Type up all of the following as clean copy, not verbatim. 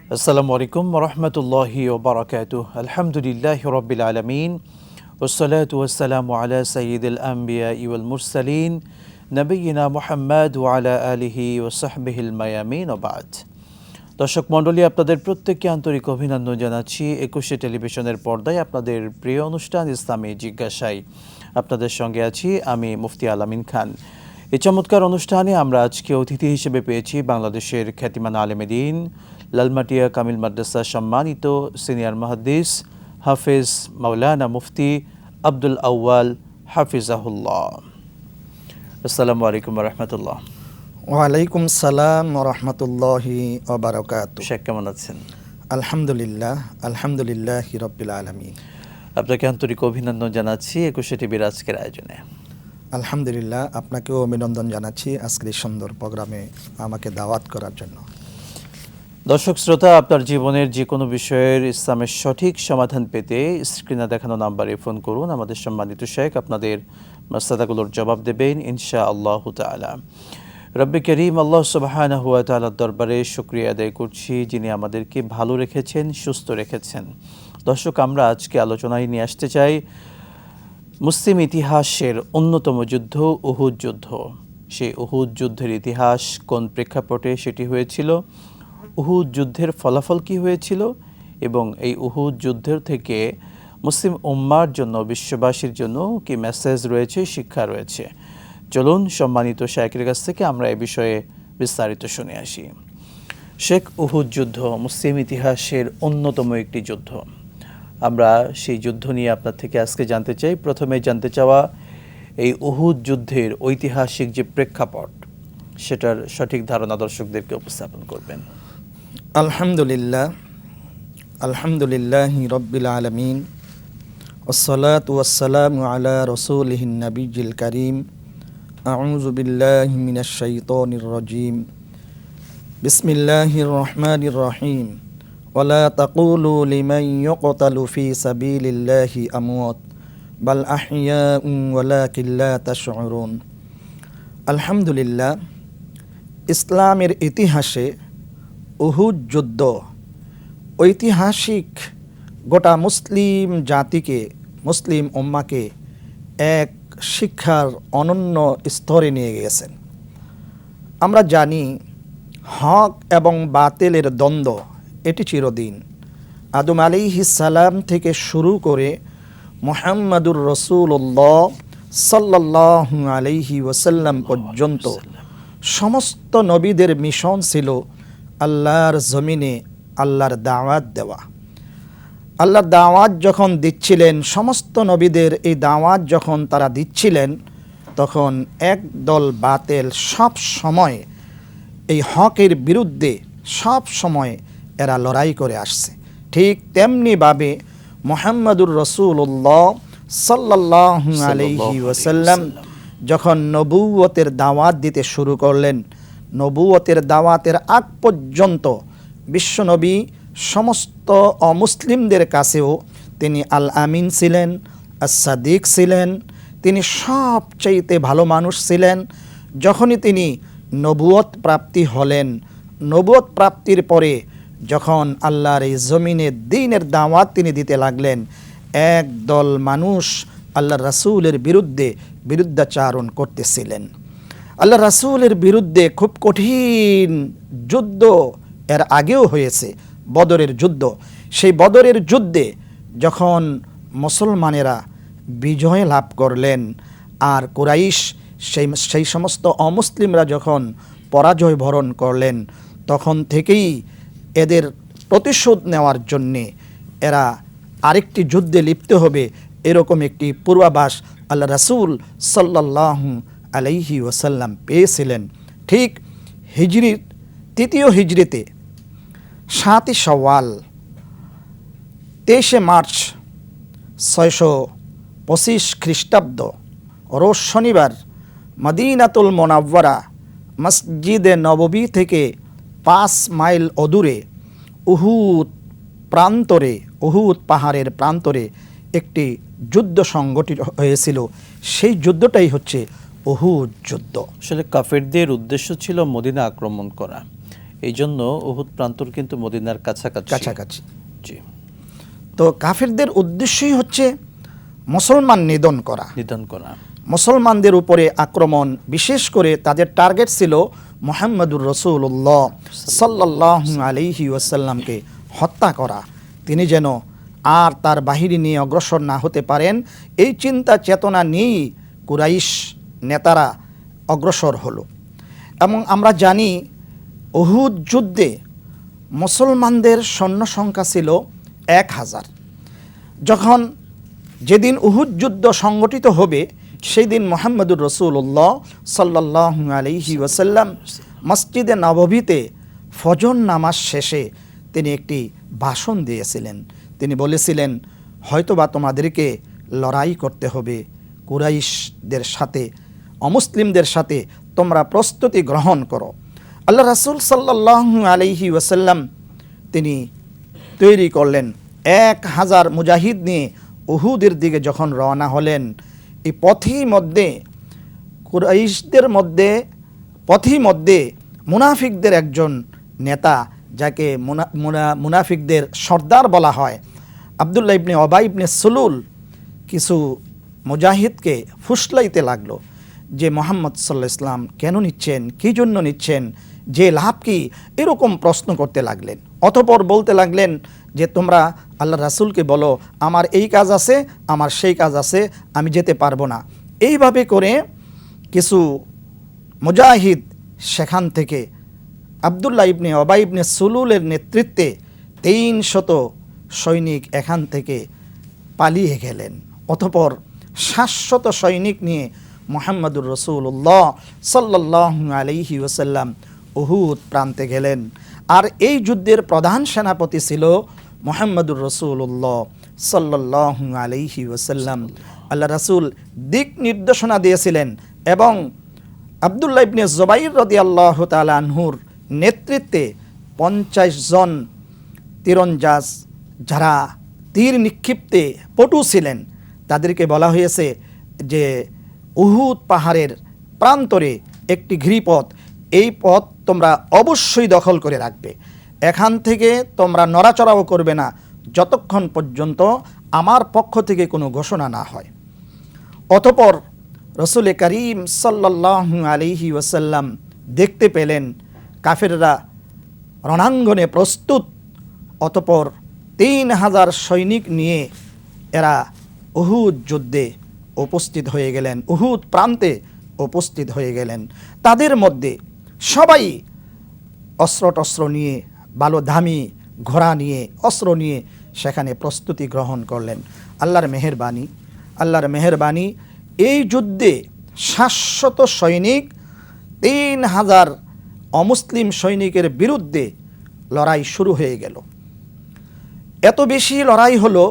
আসসালামু আলাইকুম ওরহমতুল্লাহি ওবরাকাতুহ। আলহামদুলিল্লাহি রাব্বিল আলামিন ওয়াসসালাতু ওয়াসসালামু আলা সাইয়্যিদিল আম্বিয়া ওয়াল মুরসালিন নবিয়িনা মুহাম্মদ ওয়া আলা আলিহি ওয়া সাহবিহিল মায়ামিন ওয়া বা'দ। দর্শক মণ্ডলী, আপনাদের প্রত্যেককে আন্তরিক অভিনন্দন জানাচ্ছি। ২১শে টেলিভিশনের পর্দায় আপনাদের প্রিয় অনুষ্ঠান ইসলামী জিজ্ঞাসায় আপনাদের সঙ্গে আছি আমি মুফতি আল-আমিন খান। এই চমৎকার অনুষ্ঠানে আমরা আজকে অতিথি হিসেবে পেয়েছি বাংলাদেশের খ্যাতিমান আলেমে দ্বীন, লালমাটিয়া কামিল মাদ্রাসার সম্মানিত সিনিয়র মুহাদ্দিস হাফেজ মাওলানা মুফতি আব্দুল আউয়াল হাফিজাহুল্লাহ। আসসালামু আলাইকুম ওয়া রাহমাতুল্লাহ। ওয়ালাইকুম সালাম ওয়া রাহমাতুল্লাহি ওয়া বারাকাতুহু। শেখ কেমন আছেন? আলহামদুলিল্লাহি রাব্বিল আলামিন। আপনাকে আন্তরিক অভিনন্দন জানাচ্ছি ২১শে টিভির আজকের আয়োজনে। আলহামদুলিল্লাহ, আপনাকেও অভিনন্দন জানাচ্ছি আজকের এই সুন্দর প্রোগ্রামে আমাকে দাওয়াত করার জন্য। দর্শক শ্রোতা, আপনার জীবনের যে কোনো বিষয়ের ইসলামের সঠিক সমাধান পেতে স্ক্রিনে দেখানো নাম্বারে ফোন করুন। আমাদের সম্মানিত শেখ আপনাদের মাসআলাগুলোর জবাব দেবেন ইনশাআল্লাহ তাআলা। রব্বে করিম আল্লাহ সুবহানাহু ওয়া তাআলার দরবারে শুকরিয়া আদায় করছি, যিনি আমাদেরকে ভালো রেখেছেন, সুস্থ রেখেছেন। দর্শক, আমরা আজকে আলোচনায় নিয়ে আসতে চাই মুসলিম ইতিহাসের অন্যতম যুদ্ধ উহুদ যুদ্ধ। সেই উহুদ যুদ্ধের ইতিহাস কোন প্রেক্ষাপটে সেটি হয়েছিল, উহুদ যুদ্ধের ফলাফল কী হয়েছিল এবং এই উহুদ যুদ্ধের থেকে মুসলিম উম্মার জন্য, বিশ্ববাসীর জন্য কি মেসেজ রয়েছে, শিক্ষা রয়েছে। চলুন সম্মানিত শেখের কাছ থেকে আমরা এই বিষয়ে বিস্তারিত শুনে আসি। শেখ, উহুদ যুদ্ধ মুসলিম ইতিহাসের অন্যতম একটি যুদ্ধ। আমরা সেই যুদ্ধ নিয়ে আপনার থেকে আজকে জানতে চাই। প্রথমে জানতে চাওয়া, এই উহুদ যুদ্ধের ঐতিহাসিক যে প্রেক্ষাপট, সেটার সঠিক ধারণা দর্শকদেরকে উপস্থাপন করবেন। আলহামদুলিল্লাহি রাব্বিল আলামিন ওয়াসসালাতু ওয়াসসালামু আলা রাসূলিহিন নাবিয়্যিল কারীম। আউযু বিল্লাহি মিনাশ শাইতানির রাজীম। বিসমিল্লাহির রহমানির রহিম। ওয়ালা তাকুলু লিমান ইউকতালু ফি সাবিলিল্লাহি আমওয়াত বাল আহইয়াউন ওয়ালাকিন লা তাশউরুন। আলহামদুলিল্লাহ, ইসলামের ইতিহাসে উহুদ যুদ্ধ ঐতিহাসিক গোটা মুসলিম জাতিকে, মুসলিম উম্মাকে এক শিক্ষার অনন্য স্তরে নিয়ে গেছেন। আমরা জানি হক এবং বাতিলের দ্বন্দ্ব এটি চিরদিন। আদম আলাইহিস সালাম থেকে শুরু করে মুহাম্মাদুর রাসূলুল্লাহ সাল্লাল্লাহু আলাইহি ওয়াসাল্লাম পর্যন্ত সমস্ত নবীদের মিশন ছিল আল্লাহর জমিনে আল্লাহর দাওয়াত দেওয়া। আল্লাহর দাওয়াত যখন দিচ্ছিলেন, সমস্ত নবীদের এই দাওয়াত যখন তারা দিচ্ছিলেন, তখন একদল বাতিল সব সময় এই হকের বিরুদ্ধে সব সময় এরা লড়াই করে আসছে। ঠিক তেমনিভাবে মুহাম্মাদুর রাসূলুল্লাহ সাল্লাল্লাহু আলাইহি ওয়াসাল্লাম যখন নবুয়তের দাওয়াত দিতে শুরু করলেন, নবুয়তের দাওয়াতের আগ পর্যন্ত বিশ্বনবী সমস্ত অমুসলিমদের কাছেও তিনি আল আমিন ছিলেন, আস-সাদিক ছিলেন, তিনি সবচাইতে ভালো মানুষ ছিলেন। যখনই তিনি নবুয়ত প্রাপ্তি হলেন, নবুয়ত প্রাপ্তির পরে যখন আল্লাহর এই জমিনে দ্বীনের দাওয়াত তিনি দিতে লাগলেন, একদল মানুষ আল্লাহ রাসূলের বিরুদ্ধাচারণ করতেছিলেন। আল্লাহ রাসূলের বিরুদ্ধে খুব কঠিন যুদ্ধ এর আগেও হয়েছে, বদরের যুদ্ধ। সেই বদরের যুদ্ধে যখন মুসলমানেরা বিজয় লাভ করলেন আর কুরাইশ সেই সমস্ত অমুসলিমরা যখন পরাজয় বরণ করলেন, তখন থেকেই এদের প্রতিশোধ নেওয়ার জন্যে এরা আরেকটি যুদ্ধে লিপ্ত হবে, এরকম একটি পূর্বাভাস আল্লাহ রাসূল সাল্লাল্লাহু আলাইহি ওয়াসাল্লাম পেয়েছিলেন। ঠিক হিজরির তৃতীয় হিজরিতে ৭ই শাওয়াল ২৩শে মার্চ ৬২৫ খ্রিস্টাব্দ রোজ শনিবার মদিনাতুল মুনাওয়ারা মসজিদে নববী থেকে ৫ মাইল অদূরে উহুদ পাহাড়ের প্রান্তরে একটি যুদ্ধ সংগঠিত হয়েছিল। সেই যুদ্ধটাই হচ্ছে উহুদ যুদ্ধ। আসলে কাফেরদের উদ্দেশ্য ছিল মদিনা আক্রমণ করা এই জন্য উহুদ প্রান্তর কিন্তু মদিনার কাছাকাছি। জি। তো কাফেরদের উদ্দেশ্যই হচ্ছে মুসলমান নিধন করা, মুসলমানদের উপরে আক্রমণ, বিশেষ করে তাদের টার্গেট ছিল মুহাম্মদুর রাসূলুল্লাহ সাল্লাল্লাহু আলাইহি ওয়াসাল্লামকে হত্যা করা। তিনি যেন আর তার বাহিনী নিয়ে অগ্রসর না হতে পারেন, এই চিন্তা চেতনা নিয়েই কুরাইশ নেতারা অগ্রসর হলো। এবং আমরা জানি উহুদ যুদ্ধে মুসলমানদের সৈন্য সংখ্যা ছিল 1000। যখন যেদিন উহুদ যুদ্ধ সংগঠিত হবে সেই দিন মুহাম্মদুর রাসূলুল্লাহ সাল্লাল্লাহু আলাইহি ওয়াসাল্লাম মসজিদে নববীতে ফজর নামাজ শেষে তিনি একটি ভাষণ দিয়েছিলেন। তিনি বলেছিলেন, হয়তোবা তোমাদেরকে লড়াই করতে হবে কুরাইশদের সাথে, অমুসলিমদের সাথে, তোমরা প্রস্তুতি গ্রহণ করো। আল্লাহ রাসূল সাল্লাল্লাহু আলাইহি ওয়াসাল্লাম তিনি তৈরি করলেন 1000 মুজাহিদ নিয়ে উহুদের দিকে যখন রওনা হলেন। এই পথের মধ্যে মুনাফিকদের একজন নেতা, যাকে মুনাফিকদের সর্দার বলা হয়, আব্দুল্লাহ ইবনে উবাই ইবনে সুলুল, কিছু মুজাহিদকে ফুসলাইতে লাগলো যে মুহাম্মদ সাল্লাল্লাহু আলাইহি ওয়াসাল্লাম কেন নিচ্ছেন, কী জন্য নিচ্ছেন, যে লাভ কি, এরকম প্রশ্ন করতে লাগলেন। অতঃপর বলতে লাগলেন যে তোমরা আল্লাহ রাসূলকে বলো আমার এই কাজ আছে, আমার সেই কাজ আছে, আমি যেতে পারবো না। এইভাবে করে কিছু মুজাহিদ সেখান থেকে আব্দুল্লাহ ইবনে উবাই ইবনে সুলুলের নেতৃত্বে 300 সৈনিক এখান থেকে পালিয়ে গেলেন। অতঃপর 700 সৈনিক নিয়ে মুহাম্মদুর রাসূলুল্লাহ সাল্লাল্লাহু আলাইহি ওয়াসাল্লাম উহুদ প্রান্তে গেলেন। আর এই যুদ্ধের প্রধান সেনাপতি ছিল মুহাম্মদুর রাসূলুল্লাহ সাল্লাল্লাহু আলাইহি ওয়াসাল্লাম। আল্লাহ রাসূল দিক নির্দেশনা দিয়েছিলেন এবং আব্দুল্লাহ ইবনে জুবাইর রাদিয়াল্লাহু তাআলা আনহুর নেতৃত্বে 50 জন তীরন্দাজ, যারা তীর নিক্ষিপ্তে পটু ছিলেন, তাদেরকে বলা হয়েছে যে উহুদ পাহাড়ের প্রান্তরে একটি ঘিরিপথ, এই পথ তোমরা অবশ্যই দখল করে রাখবে, এখান থেকে তোমরা নড়াচড়াও করবে না যতক্ষণ পর্যন্ত আমার পক্ষ থেকে কোনো ঘোষণা না হয়। অতঃপর রসুল করিম সাল্লাল্লাহু আলাইহি ওয়াসাল্লাম দেখতে পেলেন কাফেররা রণাঙ্গনে প্রস্তুত। অতঃপর 3000 সৈনিক নিয়ে এরা উহুদ যুদ্ধে উপস্থিত হয়ে গেলেন, উহুদ প্রান্তে উপস্থিত হয়ে গেলেন। তাদের মধ্যে সবাই অস্ত্র নিয়ে, ভালো দামি ঘোড়া নিয়ে, অস্ত্র নিয়ে সেখানে প্রস্তুতি গ্রহণ করলেন। আল্লাহর মেহেরবানি, এই যুদ্ধে 700 সৈনিক 3000 অমুসলিম সৈনিকের বিরুদ্ধে লড়াই শুরু হয়ে গেল। এত বেশি লড়াই হলো,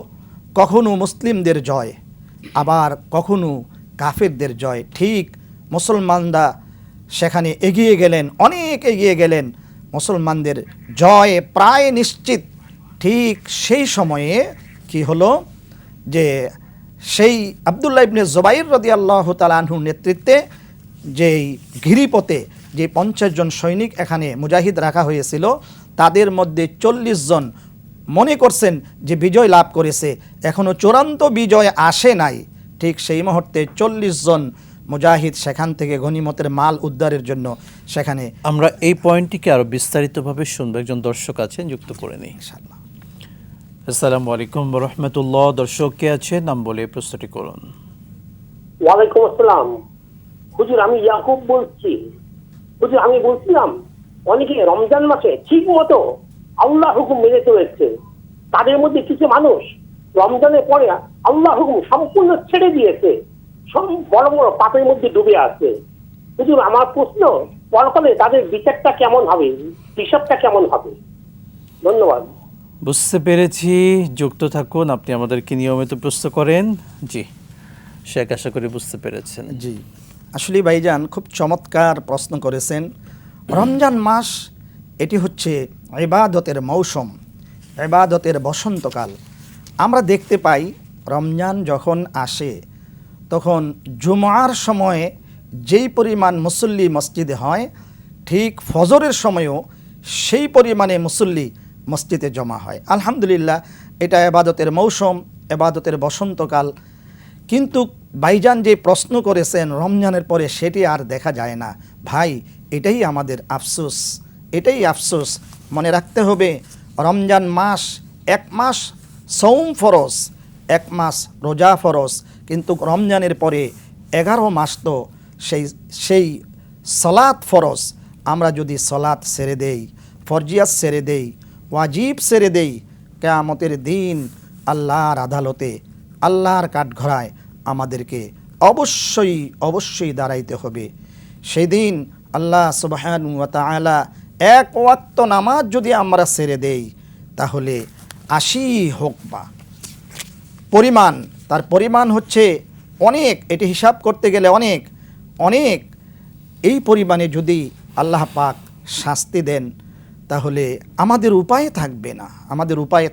কখনো মুসলিমদের জয়, আবার কখনো কাফেরদের জয়। ঠিক মুসলমানরা সেখানে এগিয়ে গেলেন, অনেক এগিয়ে গেলেন, মুসলমানদের জয় প্রায় নিশ্চিত। ঠিক সেই সময়ে কি হলো যে সেই আব্দুল্লাহ ইবনে জুবাইর রাদিয়াল্লাহু তাআলা আনহুর নেতৃত্বে যেই গিরিপথে যে 50 জন সৈনিক এখানে মুজাহিদ রাখা হয়েছিল, তাদের মধ্যে 40 জন মনে করছেন যে বিজয় লাভ করেছে, এখনও চূড়ান্ত বিজয় আসে নাই। ঠিক সেই মুহূর্তে 40 জন মুজাহিদ সেখান থেকে গনিমতের মাল উদ্ধারের জন্য সেখানে। আমরা এই পয়েন্টটিকে আরো বিস্তারিতভাবে শুনবো, একজন দর্শক আছেন, যুক্ত করে নিই। ইনশাআল্লাহ। আসসালামু আলাইকুম ওয়া রাহমাতুল্লাহ। দর্শক কে আছেন, নাম বলে প্রশ্নটি করুন। ওয়া আলাইকুম আসসালাম। হুজুর, আমি ইয়াকুব বলছি। হুজুর, আমি বলছিলাম অনেকে রমজান মাসে ঠিক মতো আল্লাহ হুকুম মেনে চলেছে, তাদের মধ্যে কিছু মানুষ রমজানের পরে আল্লাহ হুকুম সম্পূর্ণ ছেড়ে দিয়েছে, সব বড় বড় পাপের মধ্যে ডুবে আছে। হুজুর, আমার প্রশ্ন, পরকালে তাদের বিচারটা কেমন হবে, হিসাবটা কেমন হবে? ধন্যবাদ। বুঝতে পেরেছি, যুক্ত থাকুন। আপনি আমাদেরকে নিয়মিত প্রশ্ন করেন। জি শেখ, আশা করি বুঝতে পেরেছেন। জি, আসলে ভাইজান খুব চমৎকার প্রশ্ন করেছেন। রমজান মাস এটি হচ্ছে ইবাদতের মৌসুম, ইবাদতের বসন্তকাল। আমরা দেখতে পাই রমজান যখন আসে তখন জুমার সময়ে যেই পরিমাণ মুসল্লি মসজিদে হয়, ঠিক ফজরের সময়ও সেই পরিমাণে মুসল্লি মসজিদে জমা হয়। আলহামদুলিল্লাহ, এটা এবাদতের মৌসুম, এবাদতের বসন্তকাল। কিন্তু ভাইজান যে প্রশ্ন করেছেন রমজানের পরে, সেটি আর দেখা যায় না। ভাই, এটাই আমাদের আফসোস, এটাই আফসোস। মনে রাখতে হবে, রমজান মাস 1 মাস সৌম ফরজ, 1 মাস রোজা ফরজ, কিন্তু রমজানের পরে 11 মাস তো সেই সলাত ফরজ। আমরা যদি সলাত ছেড়ে দেই, ফরজিয়াত ছেড়ে দেই, ওয়াজিব ছেড়ে দেই, কিয়ামতের দিন আল্লাহর আদালতে, আল্লাহর কাঠগড়ায় আমাদেরকে অবশ্যই দাঁড়াইতে হবে। সেই দিন আল্লাহ সুবহানাহু ওয়া তাআলা 1 ওয়াক্ত নামাজ যদি আমরা ছেড়ে দেই, তাহলে 80 হুকবা পরিমাণ, তার পরিমাণ হচ্ছে অনেক, এটি হিসাব করতে গেলে অনেক। এই পরিমাণে যদি আল্লাহ পাক শাস্তি দেন, তাহলে আমাদের উপায়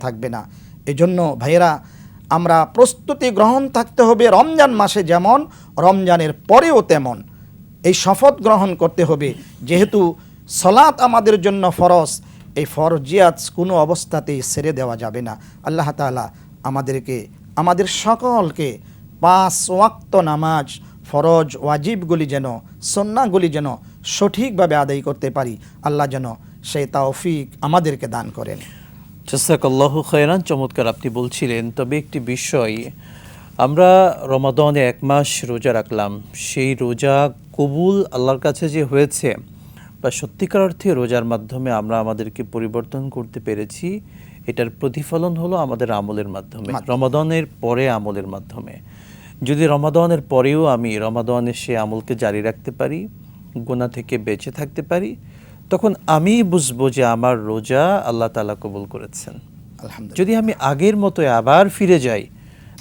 থাকবে না। এজন্য ভাইয়েরা, আমরা প্রস্তুতি গ্রহণ থাকতে হবে। রমজান মাসে যেমন, রমজানের পরেও তেমন এই শপথ গ্রহণ করতে হবে, যেহেতু সলাত আমাদের জন্য ফরজ, এই ফরজিয়াত কোনো অবস্থাতেই ছেড়ে দেওয়া যাবে না। আল্লাহ তাআলা আমাদের সকলকে 5 ওয়াক্ত নামাজ, ফরজ ওয়াজিবগুলি যেন, সুন্নাহগুলি যেন সঠিকভাবে আদায় করতে পারি, আল্লাহ যেন সেই তৌফিক আমাদেরকে দান করেন। জাযাকাল্লাহু খায়রান। চমৎকার আপনি বলছিলেন। তবে একটি বিষয়, আমরা রমাদানে 1 মাস রোজা রাখলাম, সেই রোজা কবুল আল্লাহর কাছে যে হয়েছে, বা সত্যিকার অর্থে রোজার মাধ্যমে আমরা আমাদেরকে পরিবর্তন করতে পেরেছি, এটার প্রতিফলন হলো আমাদের আমলের মাধ্যমে, রমাদানের পরে আমলের মাধ্যমে। যদি রমাদানের পরেও আমি রমাদানের সে আমলকে জারি রাখতে পারি, গুনাহ থেকে বেঁচে থাকতে পারি, তখন আমি বুঝবো যে আমার রোজা আল্লাহ তাআলা কবুল করেছেন। আলহামদুলিল্লাহ। যদি আমি আগের মতো আবার ফিরে যাই,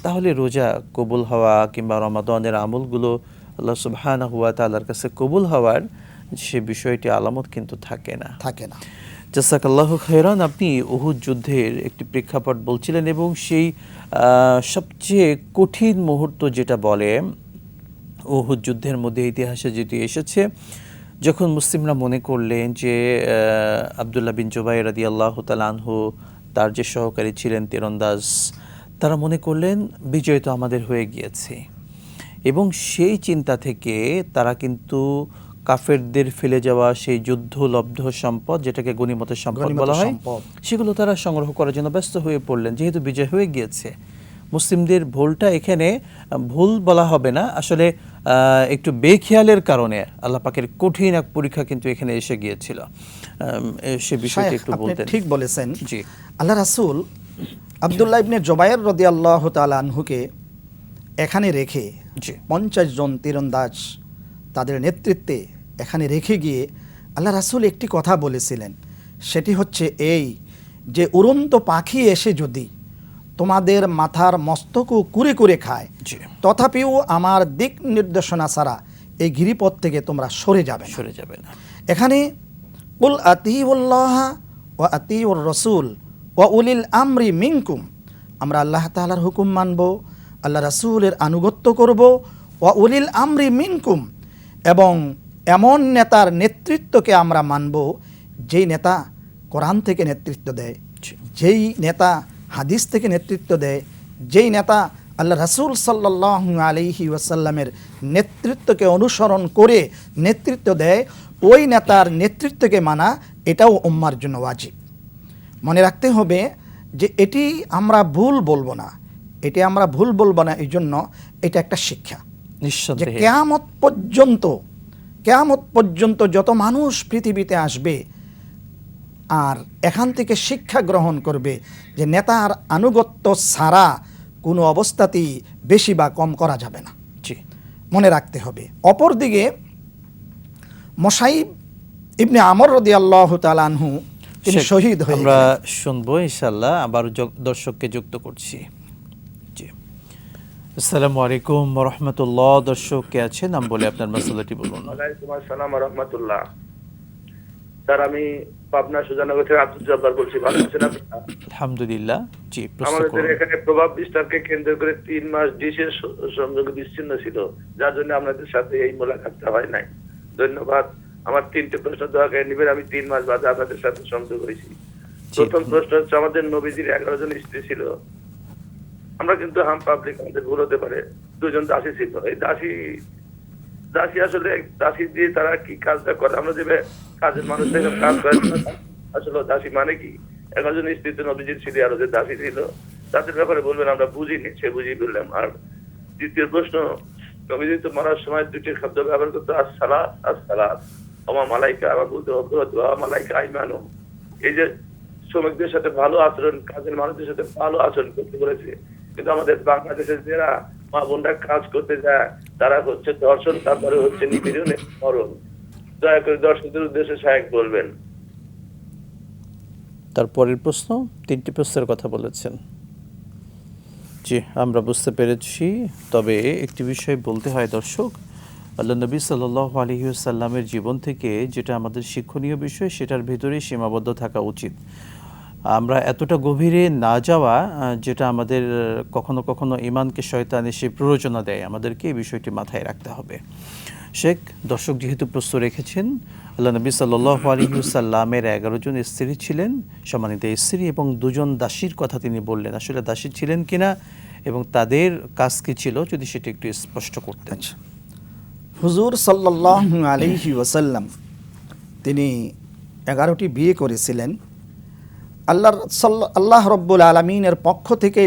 তাহলে রোজা কবুল হওয়া কিংবা রমাদানের আমলগুলো আল্লাহ সুবহানাহু ওয়া তাআলার কাছে কবুল হওয়ার সে বিষয়টি আলামত কিন্তু থাকে না। জাযাকাল্লাহু খায়রান। আপনি উহুদ যুদ্ধের একটি প্রেক্ষাপট বলছিলেন, এবং সেই সবচেয়ে কঠিন মুহূর্ত যেটা বলে উহুদ যুদ্ধের মধ্যে ইতিহাসে যেটি এসেছে, যখন মুসলিমরা মনে করলেন যে আব্দুল্লাহ বিন জুবাইর রাদিয়াল্লাহু তাআলা আনহু, তার যে সহকারী ছিলেন তীরন্দাজ, তারা মনে করলেন বিজয় তো আমাদের হয়ে গিয়েছে, এবং সেই চিন্তা থেকে তারা কিন্তু কাফেরদের ফেলে যাওয়া সেই যুদ্ধলব্ধ সম্পদ, যেটাকে গনিমতের সম্পদ বলা হয়, সেগুলো তারা সংগ্রহ করার জন্য ব্যস্ত হয়ে পড়লেন, যেহেতু বিজয় হয়ে গিয়েছে। মুসলিমদের ভুলটা এখানে ভুল বলা হবে না, আসলে একটু বেখেয়ালের কারণে আল্লাহ পাকের কঠিন এক পরীক্ষা কিন্তু এখানে এসে গিয়েছিল। সে বিষয়টি একটু বলতেন। ঠিক বলেছেন। জি। আল্লাহ রাসূল আব্দুল্লাহ ইবনে জুবাইর রাদিয়াল্লাহু তাআলা আনহুকে এখানে রেখে, 50 জন তীরন্দাজ তাদের নেতৃত্বে এখানে রেখে গিয়ে আল্লাহ রাসূল একটি কথা বলেছিলেন, সেটি হচ্ছে এই যে উড়ন্ত পাখি এসে যদি তোমাদের মাথার মস্তকও কুরে খায়, তথাপিও আমার দিক নির্দেশনা ছাড়া এই গিরিপথ থেকে তোমরা সরে যাবে না। এখানে কুল আতিউল্লাহ ওয়া আতিউর রাসূল ওয়া উলিল আমরি মিনকুম, আমরা আল্লাহ তাআলার হুকুম মানব, আল্লাহ রাসূলের আনুগত্য করব, ওয়া উলিল আমরি মিনকুম, এবং এমন নেতার নেতৃত্বকে আমরা মানব যেই নেতা কোরআন থেকে নেতৃত্ব দেয়, যেই নেতা হাদিস থেকে নেতৃত্ব দেয়, যেই নেতা আল্লাহ রাসূল সাল্লাল্লাহু আলাইহি ওয়াসাল্লামের নেতৃত্বকে অনুসরণ করে নেতৃত্ব দেয়, ওই নেতার নেতৃত্বকে মানা এটাও উম্মার জন্য ওয়াজিব। মনে রাখতে হবে যে এটি আমরা ভুল বলবো না, এই জন্য এটা একটা শিক্ষা। যে কিয়ামত পর্যন্ত যত মানুষ পৃথিবীতে আসবে, আর এখান থেকে শিক্ষা গ্রহণ করবে যে নেতার আনুগত্য ছাড়া কোনো অবস্থাতেই বেশি বা কম করা যাবে না। মনে রাখতে হবে। অপরদিকে মুসাইব ইবনে আমর রাদিয়াল্লাহু তাআলা আনহু, তিনি শহীদ হয়ে গেলেন। আমরা শুনবো ইনশাআল্লাহ, আবার দর্শককে যুক্ত করছি। জি, আসসালামু আলাইকুম ওয়া রাহমাতুল্লাহ। দর্শক কে আছেন, নাম বলে আপনার মাসআলাটি বলুন। ওয়ালাইকুম আসসালাম ওয়া রাহমাতুল্লাহ। স্যার, আমি পাবনা সুজানগর থেকে আব্দুল জব্বার বলছি। ভালো আছেন আপনি? আলহামদুলিল্লাহ। জি, আমাদের এখানে প্রভাব বিস্তারকে কেন্দ্র করে 3 মাস ডিশের সংযোগ বিচ্ছিন্ন ছিল, যার জন্য আপনাদের সাথে এই মোলাকাতটা হয় নাই। ধন্যবাদ। আমার 3টে প্রশ্ন দয়া করে নিবেন। আমি 3 মাস বাদে আপনাদের সাথে সংযোগ হয়েছি। প্রথম প্রশ্ন হচ্ছে, আমাদের নবীজির 11 জন স্ত্রী ছিল। আমরা কিন্তু হাম পাবলিক, আমাদের ভুল হতে পারে, 2 জন দাসী ছিল। এই দাসী আসলে দাসী দিয়ে তারা কি কাজটা করে, আমরা যে কাজের মানুষের কাজ করে, আসলে দাসী মানে কি? 11 জন স্ত্রী তো নবীজির ছিল, আরো যে দাসী ছিল তাদের ব্যাপারে বলবেন আমরা বুঝিনি, সে বুঝিয়ে বললাম। আর দ্বিতীয় প্রশ্ন, নবীজি তো মরার সময় 2টি শব্দ ব্যবহার করতো, আসসালাত আসসালাত, আমার মালাইকা, আমার বলতে মালাইকা আইমানু। এই যে শ্রমিকদের সাথে ভালো আচরণ, কাজের মানুষদের সাথে ভালো আচরণ করতে বলেছে, কিন্তু আমাদের বাংলাদেশের যারা মা বোনরা কাজ করতে যায় তারা হচ্ছে ধর্ষণ, তারপরে হচ্ছে নিপীড়নের মরণ। দয়া করে দর্শকদের উদ্দেশ্যে সাহেব বলবেন। তারপরের প্রশ্ন, 3টি প্রশ্নের কথা বলেছেন। জি, আমরা বুঝতে পেরেছি। তবে একটি বিষয় বলতে হয় দর্শক, আল্লাহ নবী সাল্লাল্লাহু আলাইহি ওয়াসাল্লামের জীবন থেকে যেটা আমাদের শিক্ষণীয় বিষয় সেটার ভিতরেই সীমাবদ্ধ থাকা উচিত। আমরা এতটা গভীরে না যাওয়া, যেটা আমাদের কখনো কখনো ঈমানকে শয়তান এসে প্ররোচনা দেয়, আমাদেরকে এই বিষয়টি মাথায় রাখতে হবে। শেখ, দর্শক যেহেতু প্রশ্ন রেখেছেন, আল্লাহ নবী সাল্লাল্লাহু আলাইহি ওয়াসাল্লামের 11 জন স্ত্রী ছিলেন, সম্মানিত স্ত্রী, এবং 2 জন দাসীর কথা তিনি বললেন। আসলে দাসী ছিলেন কিনা এবং তাদের কাজ কি ছিল, যদি সেটা একটু স্পষ্ট করতেন। হুজুর সাল্লাল্লাহু আলাইহি ওয়াসাল্লাম তিনি 11টি বিয়ে করেছিলেন। আল্লাহ রব্বুল আলমিনের পক্ষ থেকে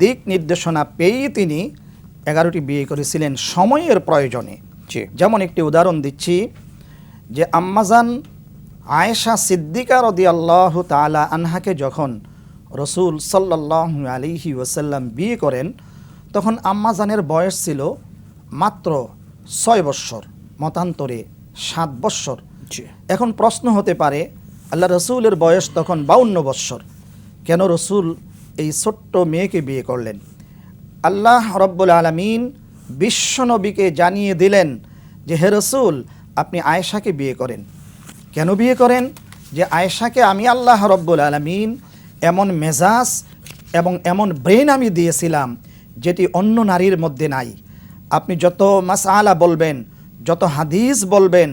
দিক নির্দেশনা পেয়েই তিনি 11টি বিয়ে করেছিলেন সময়ের প্রয়োজনে। যেমন একটি উদাহরণ দিচ্ছি, যে আম্মাজান আয়েশা সিদ্দিকা রাদিয়াল্লাহু তাআলা আনহাকে যখন রসুল সাল্লাল্লাহু আলাইহি ওয়াসাল্লাম বিয়ে করেন, তখন আম্মাজানের বয়স ছিল মাত্র 6 বৎসর, মতান্তরে 7 বৎসর। এখন প্রশ্ন হতে পারে, আল্লাহ রসুলের বয়স তখন 52 বৎসর, কেন রসুল এই ছোট্ট মেয়েকে বিয়ে করলেন? আল্লাহ রব্বুল আলামিন বিশ্বনবীকে জানিয়ে দিলেন যে, হে রসুল, আপনি আয়েশাকে বিয়ে করেন। কেন বিয়ে করেন? যে আয়েশাকে আমি আল্লাহ রব্বুল আলামিন এমন মেজাজ এবং এমন ব্রেন আমি দিয়েছিলাম যেটি অন্য নারীর মধ্যে নাই। আপনি যত মাসআলা বলবেন, যত হাদিস বলবেন,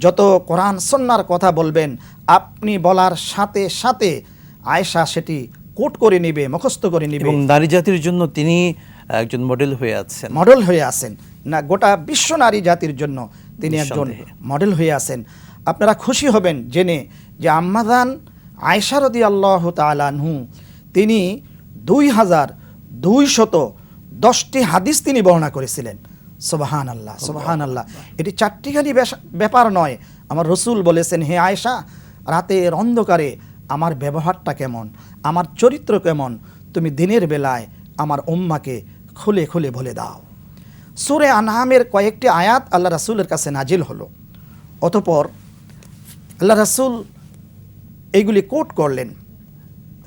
যত কোরআন সুন্নাহর কথা বলবেন, আপনি বলার সাথে সাথে আয়েশা সেটি কোট করে নিবে, মুখস্থ করে নিবে। এবং নারী জাতির জন্য তিনি একজন মডেল হয়ে আছেন। মডেল হয়ে আছেন না, গোটা বিশ্ব নারী জাতির জন্য তিনি একজন মডেল হয়ে আছেন। আপনারা খুশি হবেন জেনে যে আম্মাজান আয়েশা রাদিয়াল্লাহু তাআলা আনহু তিনি 2210টি হাদিস তিনি বর্ণনা করেছিলেন। সুবহানাল্লাহ, সুবহানাল্লাহ। এটি চারটিখানি ব্যাপার নয়। আমার রসুল বলেছেন, হে আয়েশা, রাতের অন্ধকারে আমার ব্যবহারটা কেমন, আমার চরিত্র কেমন, তুমি দিনের বেলায় আমার উম্মাকে খুলে খুলে বলে দাও। সূরা আনআমের কয়েকটি আয়াত আল্লাহ রাসূলের কাছে নাজিল হলো। অতঃপর আল্লাহ রাসূল এইগুলি কোট করলেন,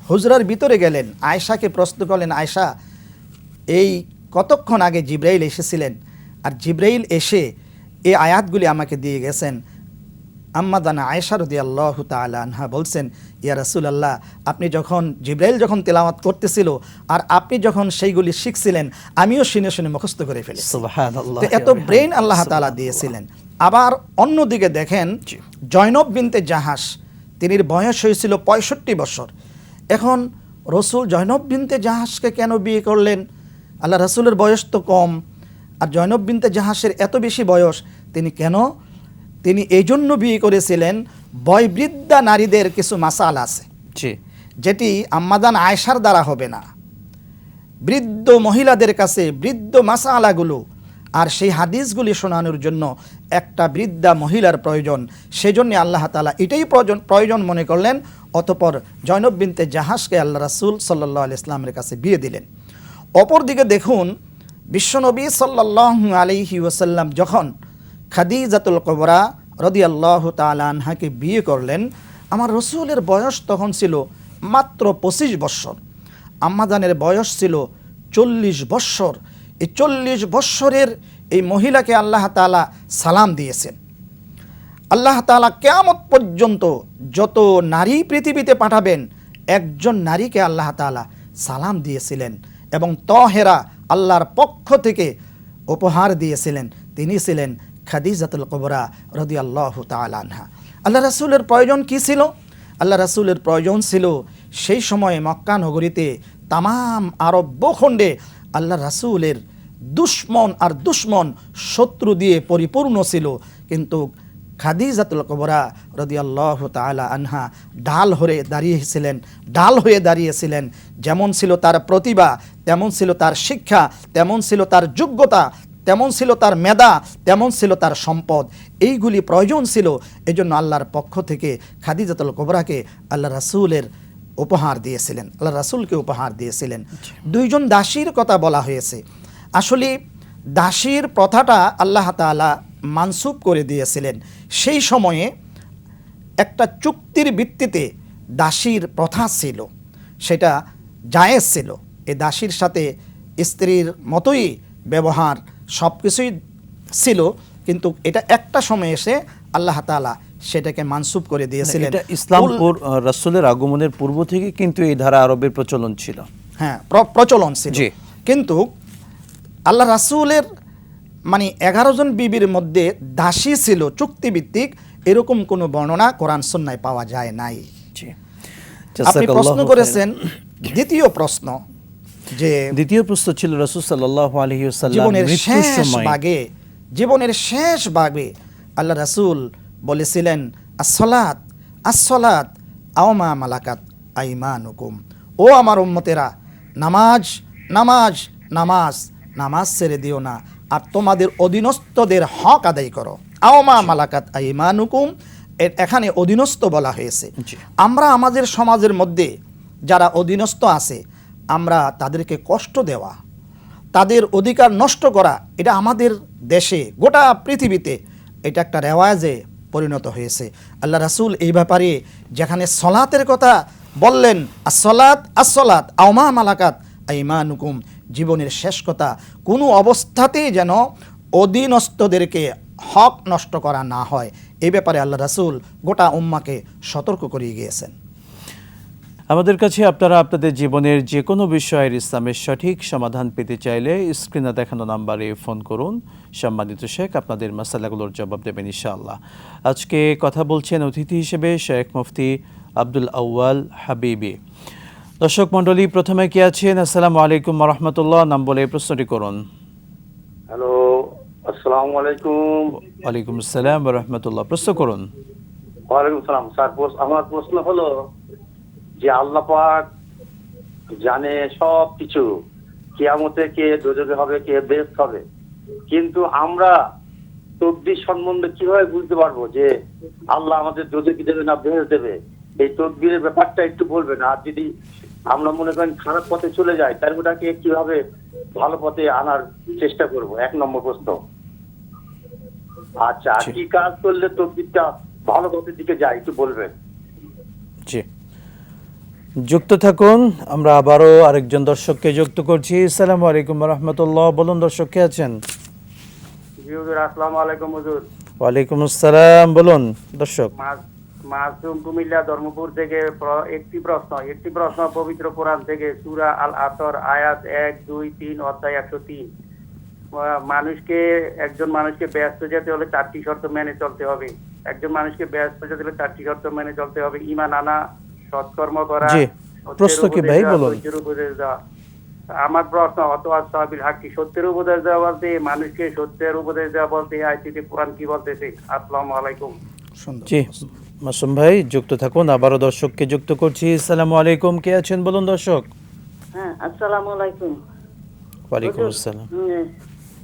হুজরার ভিতরে গেলেন, আয়েশাকে প্রশ্ন করলেন, আয়েশা, এই কতক্ষণ আগে জিবরাইল এসেছিলেন, আর জিবরাইল এসে এই আয়াতগুলি আমাকে দিয়ে গেছেন। আম্মাদানা আয়েশা রাদিয়াল্লাহু তাআলা আনহা বলছেন, ইয়া রাসূলুল্লাহ, আপনি যখন জিবরাইল যখন তেলাওয়াত করতেছিল আর আপনি যখন সেইগুলি শিখছিলেন, আমিও শুনে শুনে মুখস্থ করে ফেলেছি। সুবহানাল্লাহ। এত ব্রেন আল্লাহ তাআলা দিয়েছিলেন। আবার অন্যদিকে দেখেন, জয়নব বিনতে জাহাশ, তিনির বয়স হয়েছিল 65 বছর। এখন রসুল জয়নব বিনতে জাহাশকে কেন বিয়ে করলেন? আল্লাহ রাসূলের বয়স তো কম, আর জয়নব বিনতে জাহাশের এত বেশি বয়স তিনি কেন? তিনি এই জন্য বিয়ে করেছিলেন, বয়বৃদ্ধা নারীদের কিছু মাসালা আছে যেটি আম্মাজান আয়েশার দ্বারা হবে না। বৃদ্ধ মহিলাদের কাছে বৃদ্ধ মাসালাগুলো আর সেই হাদিসগুলি শোনানোর জন্য একটা বৃদ্ধা মহিলার প্রয়োজন। সেজন্য আল্লাহ তাআলা এটাই প্রয়োজন মনে করলেন। অতঃপর জয়নব বিনতে জাহাশকে আল্লাহ রাসূল সাল্লাল্লাহু আলাইহি ওয়াসাল্লামের কাছে বিয়ে দিলেন। অপরদিকে দেখুন, বিশ্বনবী সাল্লাল্লাহু আলাইহি ওয়াসাল্লাম যখন খাদিজাতুল কুবরা রাদিয়াল্লাহু তাআলা আনহাকে বিয়ে করলেন, আমার রসুলের বয়স তখন ছিল মাত্র 25 বৎসর, আম্মাজানের বয়স ছিল 40 বৎসর। এই 40 বৎসরের এই মহিলাকে আল্লাহ তাআলা সালাম দিয়েছেন। আল্লাহ তাআলা কিয়ামত পর্যন্ত যত নারী পৃথিবীতে পাঠাবেন, একজন নারীকে আল্লাহ তাআলা সালাম দিয়েছিলেন এবং তহেরা আল্লাহর পক্ষ থেকে উপহার দিয়েছিলেন। তিনি ছিলেন খাদিজাতুল কুবরা রাদিয়াল্লাহু তাআলা আনহা। আল্লাহ রাসূলের প্রয়োজন কি ছিল? আল্লাহ রাসূলের প্রয়োজন ছিল সেই সময়ে মক্কা নগরীতে তামাম আরব ভূখণ্ডে আল্লাহ রাসূলের দুশ্মন আর দুশ্মন শত্রু দিয়ে পরিপূর্ণ ছিল, কিন্তু খাদিজাতুল কুবরা রাদিয়াল্লাহু তাআলা আনহা ঢাল হয়ে দাঁড়িয়েছিলেন। যেমন ছিল তার প্রতিভা, তেমন ছিল তার শিক্ষা, তেমন ছিল তার যোগ্যতা, তেমন ছিল তার মেধা, তেমন ছিল তার সম্পদ। এইগুলি প্রয়োজন ছিল। এজন্য আল্লাহর পক্ষ থেকে খাদিজাতুল কুবরাকে আল্লাহ রাসূলকে উপহার দিয়েছিলেন। দুইজন দাসীর কথা বলা হয়েছে। আসলে দাসীর প্রথাটা আল্লাহ তাআলা মানসুব করে দিয়েছিলেন। সেই সময়ে একটা চুক্তির ভিত্তিতে দাসীর প্রথা ছিল, সেটা জায়েজ ছিল। এই দাসীর সাথে স্ত্রীর মতোই ব্যবহার সব কিছুই ছিল, কিন্তু এটা একটা সময় এসে আল্লাহ তাআলা সেটাকে মানসুব করে দিয়েছিলেন। এটা ইসলামপুর রাসূলের আগমনের পূর্ব থেকে কিন্তু এই ধারা আরবের প্রচলন ছিল। হ্যাঁ, প্রচলন ছিল। কিন্তু আল্লাহ রাসূলের 11 জন বিবির মধ্যে দাসী ছিল চুক্তিভিত্তিক, এরকম কোনো বর্ণনা কোরআন সুন্নায় পাওয়া যায় নাই। আপনি প্রশ্ন করেছেন দ্বিতীয় প্রশ্ন ছিল রাসূল সাল্লাল্লাহু আলাইহি ওয়াসাল্লাম জীবনের শেষ ভাগে আল্লাহ রাসূল বলেছিলেন, আসসালাত আও মা মালাকাত আইমানুকুম, ও আমার উম্মতেরা, নামাজ ছেড়ে দিও না, আর তোমাদের অধীনস্থদের হক আদায় করো। আও মা মালাকাত আইমানুকুম, এখানে অধীনস্থ বলা হয়েছে। আমরা আমাদের সমাজের মধ্যে যারা অধীনস্থ আছে, আমরা তাদেরকে কষ্ট দেওয়া, তাদের অধিকার নষ্ট করা, এটা আমাদের দেশে, গোটা পৃথিবীতে এটা একটা রেওয়াজে পরিণত হয়েছে। আল্লাহ রাসূল এই ব্যাপারে যেখানে সলাতের কথা বললেন, আসসালাত আও মা মালাকাত আইমানুকুম, জীবনের শেষ কথা, কোনো অবস্থাতেই যেন অধীনস্থদেরকে হক নষ্ট করা না হয়, এই ব্যাপারে আল্লাহ রাসূল গোটা উম্মাকে সতর্ক করিয়ে গিয়েছেন। আমাদের কাছে আপনারা আপনাদের জীবনের যে কোনো বিষয়ের ইসলামের সঠিক সমাধান পেতে চাইলে স্ক্রিনে দেখানো নাম্বারে ফোন করুন। সম্মানিত শেখ আপনাদের মাসালাগুলোর জবাব দেবেন ইনশাআল্লাহ। আজকে কথা বলছেন অতিথি হিসেবে শেখ মুফতি আব্দুল আউয়াল হাবিবি। দর্শক মণ্ডলী, প্রথমে কে আছেন? আসসালামু আলাইকুম ওয়া রাহমাতুল্লাহ, নাম বলে প্রশ্নটি করুন। হ্যালো, আসসালামু আলাইকুম। ওয়ালাইকুম আসসালাম ওয়া রাহমাতুল্লাহ, প্রশ্ন করুন। ওয়ালাইকুম সালাম। স্যার, আমার প্রশ্ন হলো যে আল্লাহ পাক জানে সব কিছু, কিয়ামতে কে দোজখে হবে, কে বেহেশত হবে, কিন্তু আমরা তকদীর সম্বন্ধে কিভাবে বুঝতে পারবো যে আল্লাহ আমাদের দোজখে দেবে না বেহেশত দেবে? এই তকদীরের ব্যাপারটা একটু বলবেন। আর যদি আমরা মনে করেন খারাপ পথে চলে যাই, তার ওটাকে কিভাবে ভালো পথে আনার চেষ্টা করব? 1 নম্বর প্রশ্ন। আচ্ছা, কি কাজ করলে তকদীরটা ভালো পথের দিকে যায় একটু বলবেন? জি, যুক্ত থাকুন। আমরা আবারও আরেকজন দর্শককে যুক্ত করছি। আসসালামু আলাইকুম ওয়া রাহমাতুল্লাহ, বলুন দর্শক কে আছেন? জি হুজুর, আসসালামু আলাইকুম হুজুর। ওয়ালাইকুম আসসালাম, বলুন দর্শক। মাসুম কুমিল্লা ধর্মপুর থেকে একটি প্রশ্ন পবিত্র কোরআন থেকে সূরা আল আসর আয়াত 1, 2, 3 অধ্যায় 103। একজন মানুষকে ব্যস্ত যেতে হলে 4টি শর্ত মেনে চলতে হবে। ঈমান আনা, সৎকর্ম করা, প্রশ্ন কি ভাই বলুন। উপদেশ দেওয়া। আমার প্রশ্ন, সাহাবিল হাকি, সত্যের উপদেশ দেওয়া বলতে, মানুষকে সত্যের উপদেশ দেওয়া বলতে আয়াতে কোরআন কি বলতেছে? আসসালামু আলাইকুম। জি মাসুম ভাই, যুক্ত থাকুন। আবারও দর্শককে যুক্ত করছি। আসসালামু আলাইকুম, কে আছেন বলুন দর্শক। হ্যাঁ, আসসালামু আলাইকুম। ওয়ালাইকুম আসসালাম।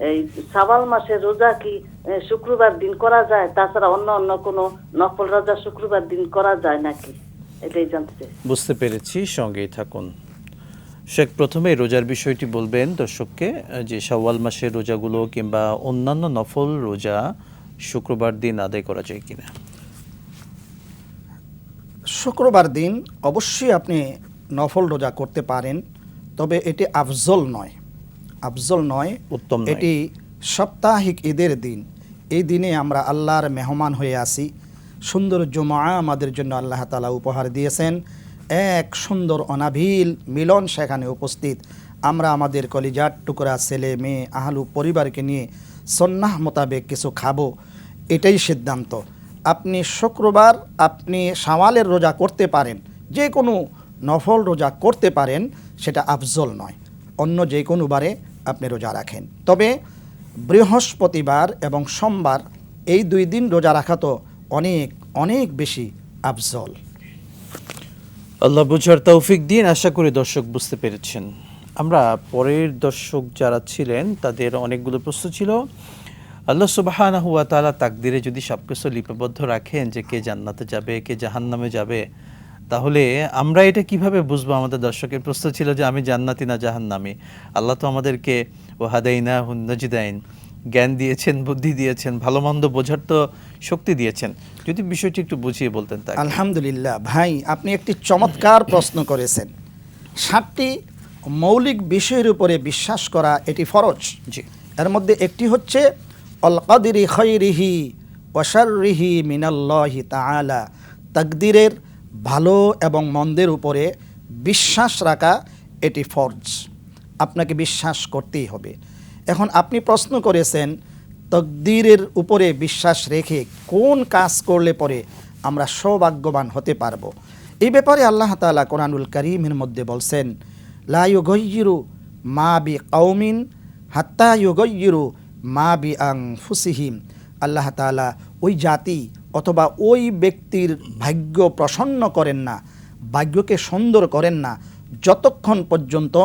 এই শাওয়াল মাসের রোজা কি শুক্রবার দিন করা যায়? তাছাড়া অন্য কোনো নফল রোজা শুক্রবার দিন করা যায় নাকি, এটাই জানতে চাই। বুঝতে পেরেছি, সঙ্গেই থাকুন। শেখ প্রথমে রোজার বিষয়টি বলবেন দর্শককে, যে শাওয়াল মাসের রোজাগুলো কিংবা অন্যান্য নফল রোজা শুক্রবার দিন আদায় করা যায় কিনা। শুক্রবার দিন অবশ্যই আপনি নফল রোজা করতে পারেন, তবে এটি আফজল নয়, উত্তম নয়। এটি সাপ্তাহিক ঈদের দিন। এই দিনে আমরা আল্লাহর মেহমান হয়ে আসি। সুন্দর জুমা আমাদের জন্য আল্লাহ তাআলা উপহার দিয়েছেন। এক সুন্দর অনাবিল মিলন সেখানে উপস্থিত। আমরা আমাদের কলিজার টুকরা ছেলে মেয়ে আহলু পরিবারকে নিয়ে সন্ন্যাহ মোতাবেক কিছু খাবো, এটাই সিদ্ধান্ত। আপনি শুক্রবার আপনি শাওয়ালের রোজা করতে পারেন, যে কোনো নফল রোজা করতে পারেন, সেটা আফজল নয়। অন্য যে কোনো বারে আপনি রোজা রাখেন, তবে বৃহস্পতিবার এবং সোমবার এই 2 দিন রোজা রাখা তো অনেক অনেক বেশি আফজল। আল্লাহ বুঝার তৌফিক দিন। আশা করি দর্শক বুঝতে পেরেছেন। আমরা পরের দর্শক যারা ছিলেন তাদের অনেকগুলো প্রশ্ন ছিল। আল্লাহ সুবহানাহু ওয়া তাআলা তাকদিরে যদি সবকিছু লিপিবদ্ধ রাখেন যে কে জান্নাতে যাবে কে জাহান্নামে যাবে, তাহলে আমরা এটা কিভাবে বুঝবো? আমাদের দর্শকের প্রশ্ন ছিল যে আমি জান্নাতি না জাহান্নামী। আল্লাহ তো আমাদেরকে ওয়াহাদাইনাহুন নাজদাইন জ্ঞান দিয়েছেন, বুদ্ধি দিয়েছেন, ভালো মন্দ বোঝার তো শক্তি দিয়েছেন। যদি বিষয়টি একটু বুঝিয়ে বলতেন তাকে। আলহামদুলিল্লাহ ভাই, আপনি একটি চমৎকার প্রশ্ন করেছেন। 7টি মৌলিক বিষয়ের উপরে বিশ্বাস করা এটি ফরজ। জি। এর মধ্যে একটি হচ্ছে আল কাদিরি খাইরিহি ওয়া শাররিহি মিনাল্লাহি তাআলা, তাকদিরের ভালো এবং মন্দের উপরে বিশ্বাস রাখা এটি ফরজ, আপনাকে বিশ্বাস করতেই হবে। এখন আপনি প্রশ্ন করেছেন তাকদিরের উপরে বিশ্বাস রেখে কোন কাজ করলে পরে আমরা সৌভাগ্যবান হতে পারবো। এই ব্যাপারে আল্লাহ তাআলা কোরআনুল কারীমের মধ্যে বলছেন, লা ইউগাইয়িরু মা বি কওমিন হাত্তা ইউগাইয়িরু মা বি আনফুসিহিম। আল্লাহ তাআলা ওই জাতি অথবা ওই ব্যক্তির ভাগ্য প্রসন্ন করেন না, ভাগ্যকে সুন্দর করেন না, যতক্ষণ পর্যন্ত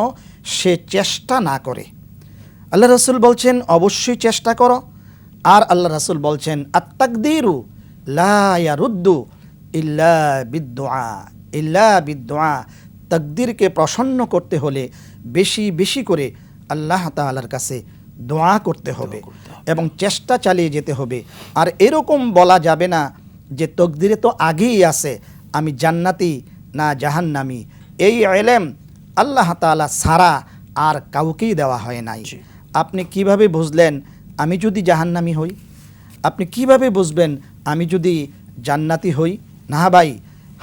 সে চেষ্টা না করে। আল্লাহ রাসূল বলছেন অবশ্যই চেষ্টা করো। আর আল্লাহ রাসূল বলছেন আত-তাকদীরু লা ইয়ারুদ্দু ইল্লা বিদ-দুআ, ইল্লা বিদ-দুআ। তাকদীরকে প্রসন্ন করতে হলে বেশি বেশি করে আল্লাহ তাআলার কাছে দোয়া করতে হবে এবং চেষ্টা চালিয়ে যেতে হবে। আর এরকম বলা যাবে না যে তাকদীরে তো আগেই আছে, আমি জান্নাতি না জাহান্নামী। এই ইলম আল্লাহ তাআলা ছাড়া আর কাউকেই দেওয়া হয় নাই। আপনি কিভাবে বুঝলেন আমি যদি জাহান্নামী হই? আপনি কিভাবে বুঝবেন আমি যদি জান্নাতি হই? না ভাই,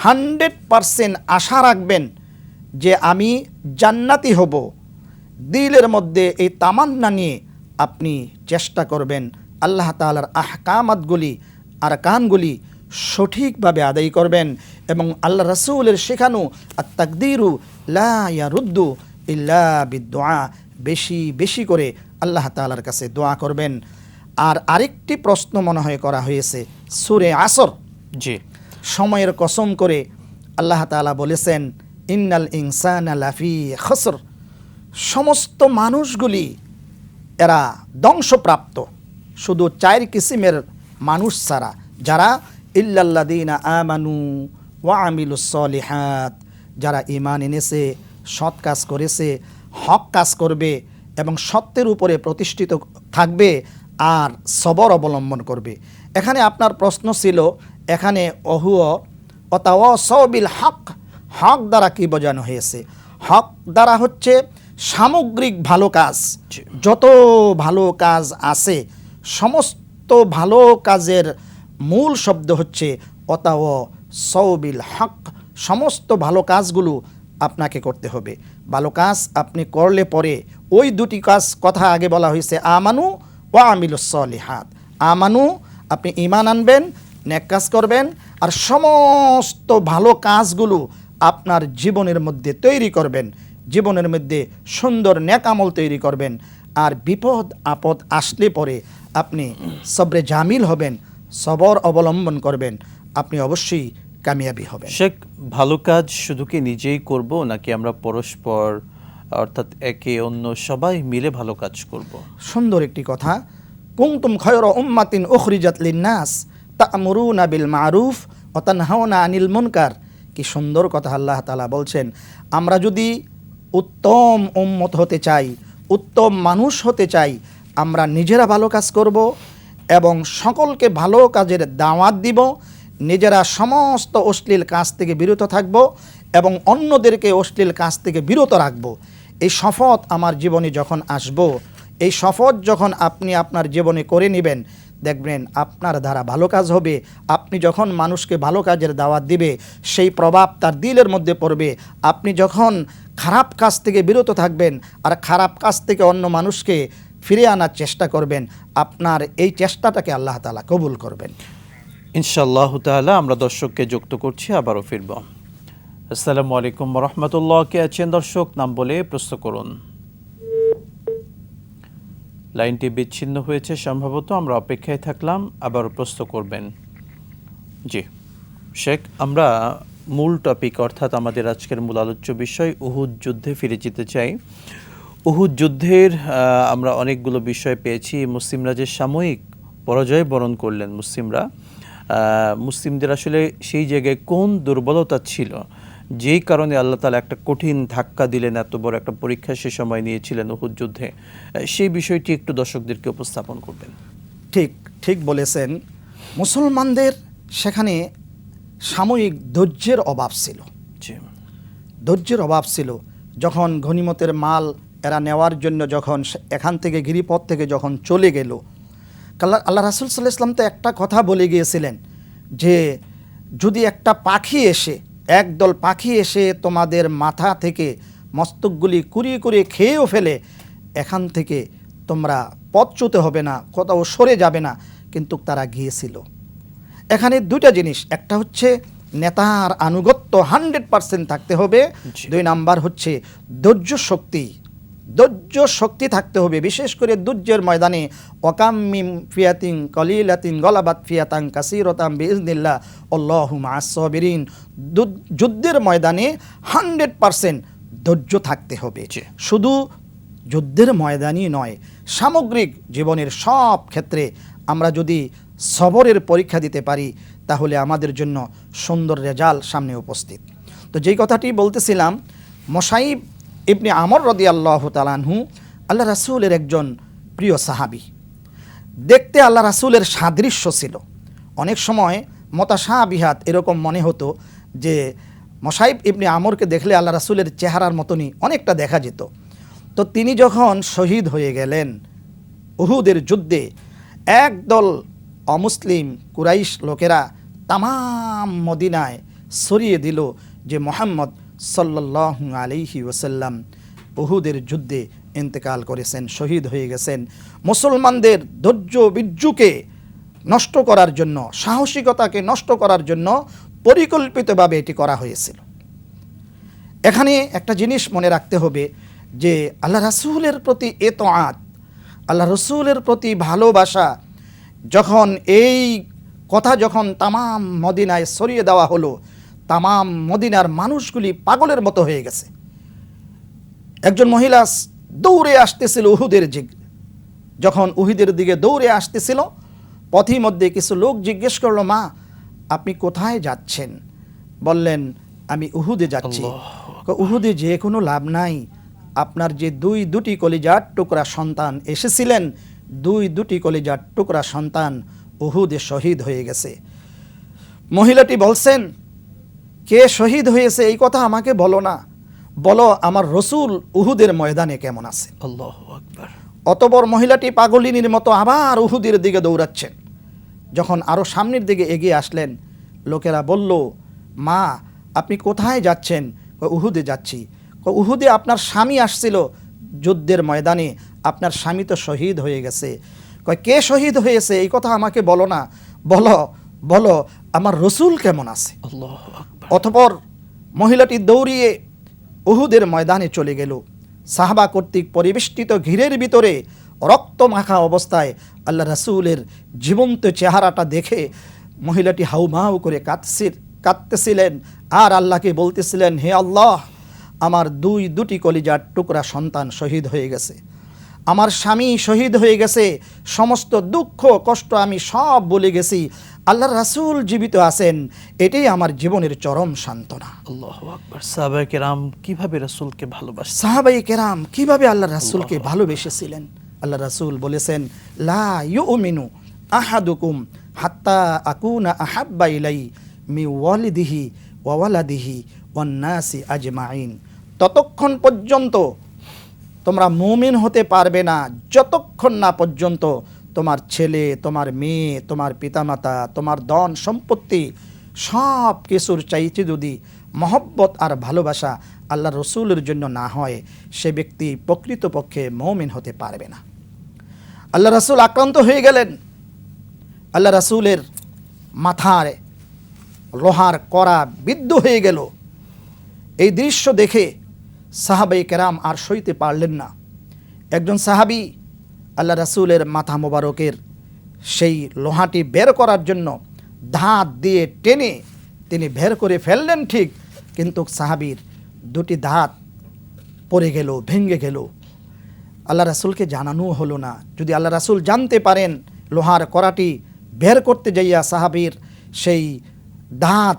100% আশা রাখবেন যে আমি জান্নাতি হব। দিলের মধ্যে এই তামান্না নিয়ে আপনি চেষ্টা করবেন আল্লাহ তাআলার আহকামাতগুলি আরকানগুলি সঠিকভাবে আদায় করবেন এবং আল্লাহ রাসূলের শেখানো আত-তাকদীরু লা ইয়ারুদ্দু ইল্লা বিদ-দুআ, বেশি বেশি করে আল্লাহ তাআলার কাছে দোয়া করবেন। আর আরেকটি প্রশ্ন মনে হয় করা হয়েছে সূরা আসর। জি। সময়ের কসম করে আল্লাহ তাআলা বলেছেন ইন্নাল ইনসানা লাফি খসর, সমস্ত মানুষগুলি এরা ধ্বংসপ্রাপ্ত, শুধু 4 কিসিমের মানুষ ছাড়া, যারা ইল্লাল্লাযীনা আমানু ওয়া আমিলুস সলিহাত, যারা ঈমান এনেছে, সৎ কাজ করেছে, হক কাজ করবে এবং সত্যের উপরে প্রতিষ্ঠিত থাকবে আর সবর অবলম্বন করবে। এখানে আপনার প্রশ্ন ছিল এখানে অতাওয়াসাবিল হক, হক দ্বারা কি বোঝানো হয়েছে? হক দ্বারা হচ্ছে সামগ্রিক ভালো কাজ, যত ভালো কাজ আছে সমস্ত ভালো কাজের মূল শব্দ হচ্ছে অতাওয়াসাবিল হক। সমস্ত ভালো কাজগুলো আপনাকে করতে হবে। ভালো কাজ আপনি করলে পরে ওই 2টি কাজ কথা আগে বলা হয়েছে আমানু ওয়া আমিলুস সলিহাত। আমানু, আপনি ঈমান আনবেন, নেক কাজ করবেন আর সমস্ত ভালো কাজগুলো আপনার জীবনের মধ্যে তৈরি করবেন, জীবনের মধ্যে সুন্দর নেক আমল তৈরি করবেন। আর বিপদ আপদ আসলে পরে আপনি সবরে জামিল হবেন, সবর অবলম্বন করবেন, আপনি অবশ্যই কামিয়াবি হবেন। শেখ, ভালো কাজ শুধু কি নিজেই করব নাকি আমরা পরস্পর অর্থাৎ একে অন্য সবাই মিলে ভালো কাজ করব? সুন্দর একটি কথা, কুনতুম খায়রা উম্মাতিন উখরিজাত লিন-নাস তা'মুরুনা বিল মা'রুফ ওয়া তানহাউনা আনিল মুনকার। কি সুন্দর কথা আল্লাহ তাআলা বলছেন, আমরা যদি উত্তম উম্মত হতে চাই, উত্তম মানুষ হতে চাই, আমরা নিজেরা ভালো কাজ করব এবং সকলকে ভালো কাজের দাওয়াত দিব, নিজেরা সমস্ত অশ্লীল কাজ থেকে বিরত থাকব এবং অন্যদেরকে অশ্লীল কাজ থেকে বিরত রাখব। এই শপথ আমার জীবনে যখন আসব, এই শপথ যখন আপনি আপনার জীবনে করে নেবেন, দেখবেন আপনার দ্বারা ভালো কাজ হবে। আপনি যখন মানুষকে ভালো কাজের দাওয়াত দিবে, সেই প্রভাব তার দিলের মধ্যে পড়বে। আপনি যখন খারাপ কাজ থেকে বিরত থাকবেন আর খারাপ কাজ থেকে অন্য মানুষকে ফিরে আনার চেষ্টা করবেন, আপনার এই চেষ্টাটাকে আল্লাহ তাআলা কবুল করবেন। ইনশাআল্লাহ তাআলা আমরা দর্শককে যুক্ত করছি, আবারও ফিরব। আসসালামু আলাইকুম ওয়া রাহমাতুল্লাহ। কে আছেন দর্শক? নাম বলে প্রশ্ন করুন। লাইনটি বিচ্ছিন্ন হয়েছে সম্ভবত, আমরা অপেক্ষায় থাকলাম, আবারও প্রশ্ন করবেন। জি শেখ, আমরা মূল টপিক অর্থাৎ আমাদের আজকের মূল আলোচ্য বিষয় উহুদ যুদ্ধে ফিরে যেতে চাই। উহুদ যুদ্ধের আমরা অনেকগুলো বিষয় পেয়েছি। মুসলিমরা যে সাময়িক পরাজয় বরণ করলেন, মুসলিমদের আসলে সেই জায়গায় কোন দুর্বলতা ছিল যেই কারণে আল্লাহ তাআলা একটা কঠিন ধাক্কা দিলেন, এত বড় একটা পরীক্ষা সে সময় নিয়েছিলেন উহুদ যুদ্ধে, সেই বিষয়টি একটু দর্শকদেরকে উপস্থাপন করবেন। ঠিক বলেছেন। মুসলমানদের সেখানে সাময়িক ধৈর্যের অভাব ছিল। ধৈর্যের অভাব ছিল। যখন গনিমতের মাল এরা নেওয়ার জন্য যখন এখান থেকে গিরিপথ থেকে যখন চলে গেল, আল্লাহ রাসূল সাল্লাল্লাহু আলাইহি ওয়াসাল্লাম তো একটা কথা বলে গিয়েছিলেন যে যদি একটা পাখি এসে, একদল পাখি এসে তোমাদের মাথা থেকে মস্তকগুলি কুড়িয়ে কুড়িয়ে খেয়েও ফেলে, এখান থেকে তোমরা পথচ্যুত হবে না, কোথাও সরে যাবে না। কিন্তু তারা গিয়েছিল। এখানে দুইটা জিনিস, একটা হচ্ছে নেতার আনুগত্য 100% থাকতে হবে, 2 নাম্বার হচ্ছে ধৈর্য শক্তি থাকতে হবে। বিশেষ করে যুদ্ধের ময়দানে ওয়াকাম মিন ফিয়াতিন কলিলাতিন গলাবাত ফিয়াতান কাসীরাতান বিইজনিল্লাহ আল্লাহু মা'আস সাবিরিন। যুদ্ধের ময়দানে 100% ধৈর্য থাকতে হবে। শুধু যুদ্ধের ময়দানই নয়, সামগ্রিক জীবনের সব ক্ষেত্রে আমরা যদি সবরের পরীক্ষা দিতে পারি তাহলে আমাদের জন্য সুন্দর রেজাল্ট সামনে উপস্থিত। তো যেই কথাটি বলতেছিলাম, মুসাইব ইবনে আমর রাদিয়াল্লাহু তাআলা আনহু আল্লাহ রাসূলের একজন প্রিয় সাহাবী। দেখতে আল্লাহ রাসূলের সাদৃশ্য ছিল। অনেক সময় মুতাশাবিহাত এরকম মনে হতো যে মুসাইব ইবনে আমরকে দেখলে আল্লাহ রাসূলের চেহারার মতনই অনেকটা দেখা যেত। তো তিনি যখন শহীদ হয়ে গেলেন উহুদের যুদ্ধে, একদল অমুসলিম কুরাইশ লোকেরা তামাম মদিনায় ছড়িয়ে দিল যে মুহাম্মদ সাল্লাল্লাহু আলাইহি ওয়াসাল্লাম উহুদের যুদ্ধে ইন্তেকাল করেছেন, শহীদ হয়ে গেছেন। মুসলমানদের ধৈর্য বীর্যকে নষ্ট করার জন্য, সাহসিকতাকে নষ্ট করার জন্য পরিকল্পিতভাবে এটি করা হয়েছিল। এখানে একটা জিনিস মনে রাখতে হবে যে আল্লাহ রাসূলের প্রতি ইতাআত, আল্লাহ রাসূলের প্রতি ভালোবাসা, যখন এই কথা যখন তামাম মদিনায় ছড়িয়ে দেওয়া হলো, তামাম মদিনার মানুষগুলি পাগলের মতো হয়ে গেছে। একজন মহিলা দৌড়ে আসতেছিল উহুদের যখন উহুদের দিকে দৌড়ে আসতেছিল, পথের মধ্যে কিছু লোক জিজ্ঞেস করলো, মা আপনি কোথায় যাচ্ছেন? বললেন আমি উহুদে যাচ্ছি। উহুদে যে কোনো লাভ নাই, আপনার যে দুটি কলিজার টুকরা সন্তান এসেছিলেন, দুটি কলিজার টুকরা সন্তান উহুদে শহীদ হয়ে গেছে। মহিলাটি বলছেন, কে শহীদ হয়েছে এই কথা আমাকে বলো না, বলো আমার রসুল উহুদের ময়দানে কেমন আছে। আল্লাহু আকবার। অতঃপর মহিলাটি পাগলিনীর মতো আবার উহুদের দিকে দৌড়াচ্ছেন। যখন আরও সামনের দিকে এগিয়ে আসলেন, লোকেরা বলল, মা আপনি কোথায় যাচ্ছেন? উহুদে যাচ্ছি। উহুদে আপনার স্বামী আসছিল যুদ্ধের ময়দানে, আপনার স্বামী তো শহীদ হয়ে গেছে। কে শহীদ হয়েছে এই কথা আমাকে বলো না, বলো আমার রসুল কেমন আছে। আল্লাহু আকবার। অতঃপর মহিলাটি দৌড়িয়ে উহুদের ময়দানে চলে গেল। সাহাবা কর্তৃক পরিবেষ্টিত ঘিরের ভিতরে রক্ত মাখা অবস্থায় আল্লাহ রাসূলের জীবন্ত চেহারাটা দেখে মহিলাটি হাউমাউ করে কাঁদতেছিলেন আর আল্লাহকে বলতেছিলেন, হে আল্লাহ, আমার দুটি কলিজার টুকরা সন্তান শহীদ হয়ে গেছে, আমার স্বামী শহীদ হয়ে গেছে, সমস্ত দুঃখ কষ্ট আমি সব বলে গেছি, আল্লাহর রাসূল জীবিত আছেন, এটাই আমার জীবনের চরম সান্ত্বনা। আল্লাহু আকবার। সাহাবায়ে কেরাম কিভাবে রাসূলকে ভালোবাসতেন, সাহাবায়ে কেরাম কিভাবে আল্লাহর রাসূলকে ভালোবেসেছিলেন। আল্লাহ রাসূল বলেছেন, লা ইউমিনু আহাদুকুম হাত্তা আকুনা আহাব্বা ইলাই মি ওয়ালিদিহি ওয়া ওয়ালাদিহি ওয়ান নাসি আজমাইন। ততক্ষণ পর্যন্ত তোমরা মুমিন হতে পারবে না যতক্ষণ না পর্যন্ত তোমার ছেলে, তোমার মেয়ে, তোমার পিতামাতা, তোমার ধন সম্পত্তি সব কিছুর চাইতে যদি মহব্বত আর ভালোবাসা আল্লাহ রসুলের জন্য না হয়, সে ব্যক্তি প্রকৃতপক্ষে মুমিন হতে পারবে না। আল্লাহ রাসূল আক্রান্ত হয়ে গেলেন। আল্লাহ রাসূলের মাথায় লোহার কড়া বিদ্ধ হয়ে গেল। এই দৃশ্য দেখে সাহাবাই কেরাম আর সইতে পারলেন না। একজন সাহাবী আল্লাহ রাসূলের মাথা মোবারকের সেই লোহাটি বের করার জন্য দাঁত দিয়ে টেনে তিনি বের করে ফেললেন ঠিক, কিন্তু সাহাবীর দুটি দাঁত পড়ে গেল, ভেঙে গেল। আল্লাহ রাসূলকে জানানো হলো না। যদি আল্লাহ রাসূল জানতে পারেন লোহার কড়াটি বের করতে যাইয়া সাহাবীর সেই দাঁত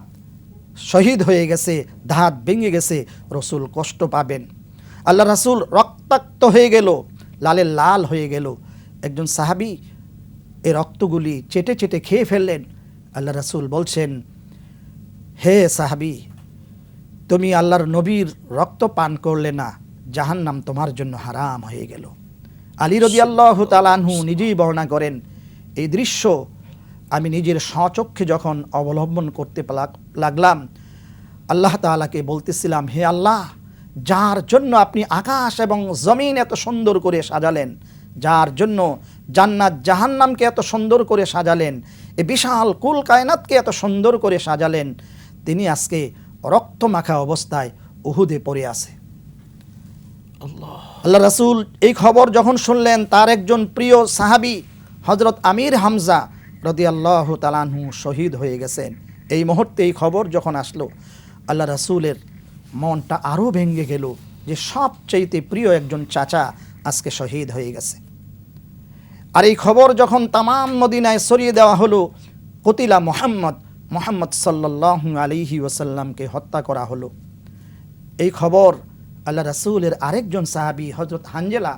শহীদ হয়ে গেছে, দাঁত ভেঙে গেছে, রসুল কষ্ট পাবেন। আল্লাহ রাসূল রক্তাক্ত হয়ে গেল, লালে লাল হয়ে গেল। একজন সাহাবী এই রক্তগুলি চেটে চেটে খেয়ে ফেললেন। আল্লাহ রাসূল বলছেন, হে সাহাবী, তুমি আল্লাহর নবীর রক্ত পান করলে না, জাহান্নাম তোমার জন্য হারাম হয়ে গেল। আলী রাদিয়াল্লাহু তাআলা আনহু নিজেই বর্ণনা করেন, এই দৃশ্য আমি নিজের স্বচক্ষে যখন অবলম্বন করতে লাগলাম, আল্লাহ তাআলাকে বলতেছিলাম, হে আল্লাহ, যার জন্য আপনি আকাশ এবং জমিন এত সুন্দর করে সাজালেন, যার জন্য জান্নাত জাহান্নামকে এত সুন্দর করে সাজালেন, এই বিশাল কুল কায়নাতকে এত সুন্দর করে সাজালেন, তিনি আজকে রক্তমাখা অবস্থায় উহুদে পড়ে আছে। আল্লাহ রাসূল এই খবর যখন শুনলেন, তার একজন প্রিয় সাহাবী হযরত আমির হামজা রাদিয়াল্লাহু তাআলা আনহু শহীদ হয়ে গেছেন। এই মুহূর্তে এই খবর যখন আসলো, আল্লাহ রাসূলের মনটা আরও ভেঙে গেল যে সবচাইতে প্রিয় একজন চাচা আজকে শহীদ হয়ে গেছে। আর এই খবর যখন তামাম মদিনায় ছড়িয়ে দেওয়া হলো, কতিলা মুহাম্মদ সাল্লাল্লাহু আলাইহি ওয়াসাল্লামকে হত্যা করা হলো। এই খবর আল্লাহ রাসূলের আরেকজন সাহাবী হযরত হানজালা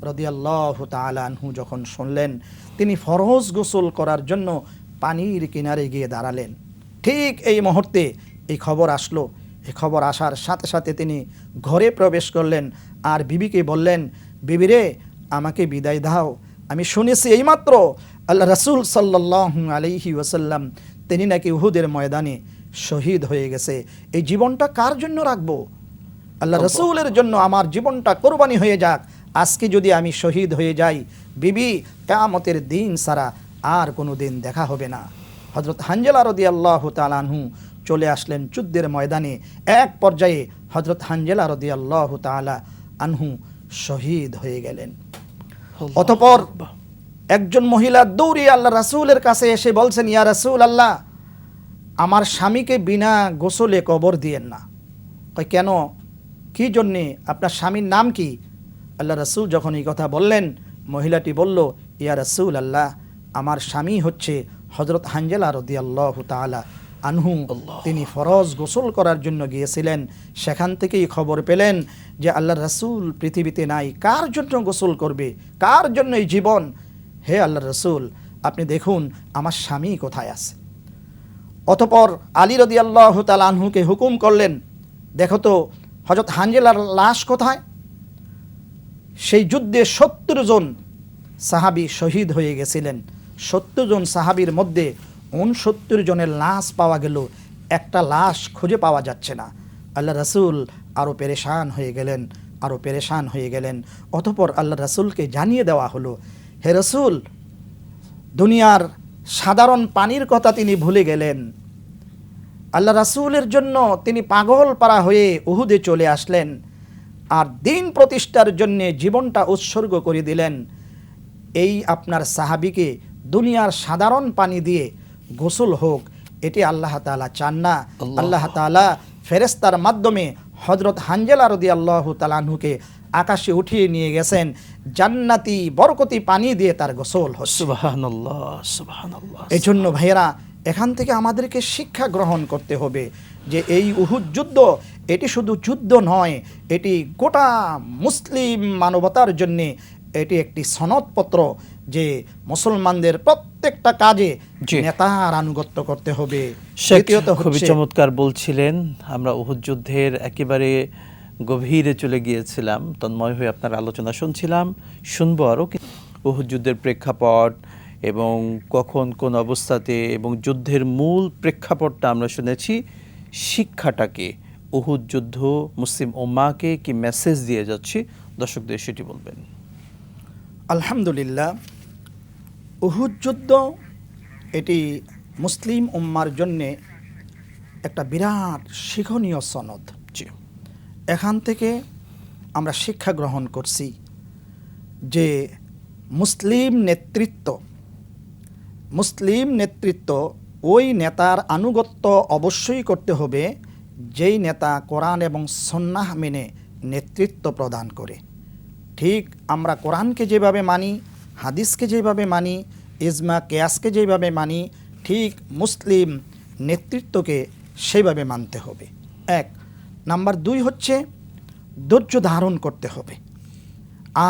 রাদিয়াল্লাহু তাআলা আনহু যখন শুনলেন, তিনি ফরজ গোসল করার জন্য পানির কিনারে গিয়ে দাঁড়ালেন। ঠিক এই মুহূর্তে এই খবর আসলো। এই খবর আসার সাথে সাথে তিনি ঘরে প্রবেশ করলেন আর বিবিকে বললেন, বিবি রে, আমাকে বিদায় দাও। আমি শুনেছি এইমাত্র আল্লাহ রাসূল সাল্লাল্লাহু আলাইহি ওয়াসাল্লাম তিনি নাকি উহুদের ময়দানে শহীদ হয়ে গেছে। এই জীবনটা কার জন্য রাখবো? আল্লাহ রাসূলের জন্য আমার জীবনটা কোরবানি হয়ে যাক। আজকে যদি আমি শহীদ হয়ে যাই, বিবি, কিয়ামতের দিন ছাড়া আর কোনো দিন দেখা হবে না। হযরত হানজালা রাদিয়াল্লাহু তাআলা আনহু চলে আসলেন যুদ্ধের ময়দানে। এক পর্যায়ে হযরত হানজালা রাদিয়াল্লাহু তাআলা আনহু শহীদ হয়ে গেলেন। অতঃপর একজন মহিলা দৌড়ে আল্লাহ রাসূলের কাছে এসে বলছেন, ইয়া রাসূলুল্লাহ, আমার স্বামীকে বিনা গোসলে কবর দিয়েন না। কয়, কেন, কি জন্যে, আপনার স্বামীর নাম কি? আল্লাহ রাসূল যখন এই কথা বললেন, মহিলাটি বলল, ইয়া রাসূলুল্লাহ, আমার স্বামী হচ্ছে হযরত হানজালা রাদিয়াল্লাহু তাআলা আনহু। তিনি ফরজ গোসল করার জন্য গিয়েছিলেন। সেখান থেকেই খবর পেলেন যে আল্লাহ রাসূল পৃথিবীতে নাই। কার জন্য গোসল করবে? কার জন্য এই জীবন? হে আল্লাহ রাসূল, আপনি দেখুন আমার স্বামী কোথায় আছে। অতঃপর আলী রাদিয়াল্লাহু তাআলা আনহুকে হুকুম করলেন, দেখো তো হযরত হানজালার লাশ কোথায়? সেই যুদ্ধে ৭০ জন সাহাবী শহীদ হয়ে গেছিলেন। ৭০ জন সাহাবীর মধ্যে ৬৯ জনের লাশ পাওয়া গেল, একটা লাশ খুঁজে পাওয়া যাচ্ছে না। আল্লাহ রাসূল আরও পেরেশান হয়ে গেলেন। অতঃপর আল্লাহ রাসূলকে জানিয়ে দেওয়া হলো, হে রাসূল, দুনিয়ার সাধারণ পানির কথা তিনি ভুলে গেলেন। আল্লাহ রাসূলের জন্য তিনি পাগল পারা হয়ে উহুদে চলে আসলেন আর দিন প্রতিষ্ঠার জন্য জীবনটা উৎসর্গ করে দিলেন। এই আপনার সাহাবীকে দুনিয়ার সাধারণ পানি দিয়ে গোসল হোক, এটি আল্লাহ তাআলা চান না। আল্লাহ তাআলা ফেরেশতার মাধ্যমে হযরত হানজালা রাদিয়াল্লাহু তাআলা আনহুকে আকাশে উঠিয়ে নিয়ে গেছেন, জান্নাতি বরকতি পানি দিয়ে তার গোসল হচ্ছে। সুবহানাল্লাহ, সুবহানাল্লাহ। এই জন্য ভাইয়েরা, এখান থেকে আমাদেরকে শিক্ষা গ্রহণ করতে হবে যে এই উহুদ যুদ্ধ এটি শুধু যুদ্ধ নয়, এটি গোটা মুসলিম মানবতার জন্যে এটি একটি সনদপত্র যে মুসলমানদের প্রত্যেকটা কাজে নেতার আনুগত্য করতে হবে। দ্বিতীয়ত খুবই চমৎকার বলছিলেন। আমরা উহুদ যুদ্ধের একেবারে গভীরে চলে গিয়েছিলাম, তন্ময় হয়ে আপনার আলোচনা শুনবো আরও। উহুদ যুদ্ধের প্রেক্ষাপট এবং কখন কোন অবস্থাতে এবং যুদ্ধের মূল প্রেক্ষাপটটা আমরা শুনেছি। শিক্ষাটাকে উহুদ যুদ্ধ মুসলিম উম্মাহকে কি মেসেজ দিয়ে যাচ্ছে, দর্শকদের সেটি বলবেন। আলহামদুলিল্লাহ, উহুদ যুদ্ধ এটি মুসলিম উম্মার জন্যে একটা বিরাট শিক্ষণীয় সনদ। জি। এখান থেকে আমরা শিক্ষা গ্রহণ করছি যে মুসলিম নেতৃত্ব ওই নেতার আনুগত্য অবশ্যই করতে হবে যেই নেতা কোরআন এবং সুন্নাহ মেনে নেতৃত্ব প্রদান করে। ঠিক আমরা কোরআনকে যেভাবে মানি, হাদিসকে যেভাবে মানি, ইজমা কেয়াসকে যেভাবে মানি, ঠিক মুসলিম নেতৃত্বকে সেইভাবে মানতে হবে। 1 নাম্বার 2 হচ্ছে ধৈর্য ধারণ করতে হবে।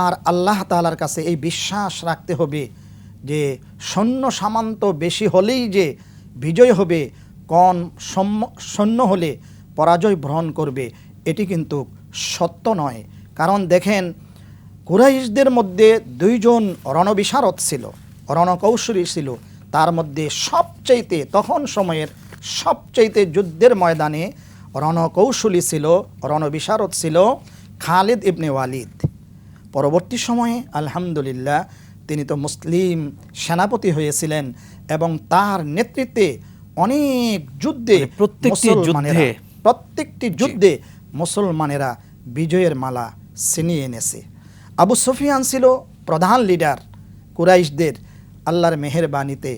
আর আল্লাহ তাআলার কাছে এই বিশ্বাস রাখতে হবে যে সৈন্য সামন্ত বেশি হলেই যে বিজয় হবে, কম সৈন্য হলে পরাজয় বরণ করবে, এটি কিন্তু সত্য নয়। কারণ দেখেন, কুরাইশদের মধ্যে 2 জন রণবিশারদ ছিল, রণকৌশলী ছিল। তার মধ্যে সবচাইতে তখন সময়ের সবচাইতে যুদ্ধের ময়দানে রণকৌশলী ছিল, রণবিশারদ ছিল খালিদ ইবনে ওয়ালিদ। পরবর্তী সময়ে আলহামদুলিল্লাহ তিনি তো মুসলিম সেনাপতি হয়েছিলেন এবং তার নেতৃত্বে অনেক যুদ্ধে প্রত্যেকটি যুদ্ধে মুসলমানেরা বিজয়ের মালা ছিনিয়ে এনেছে। আবু সুফিয়ান ছিল প্রধান লিডার কুরাইশদের। আল্লাহর মেহেরবানিতে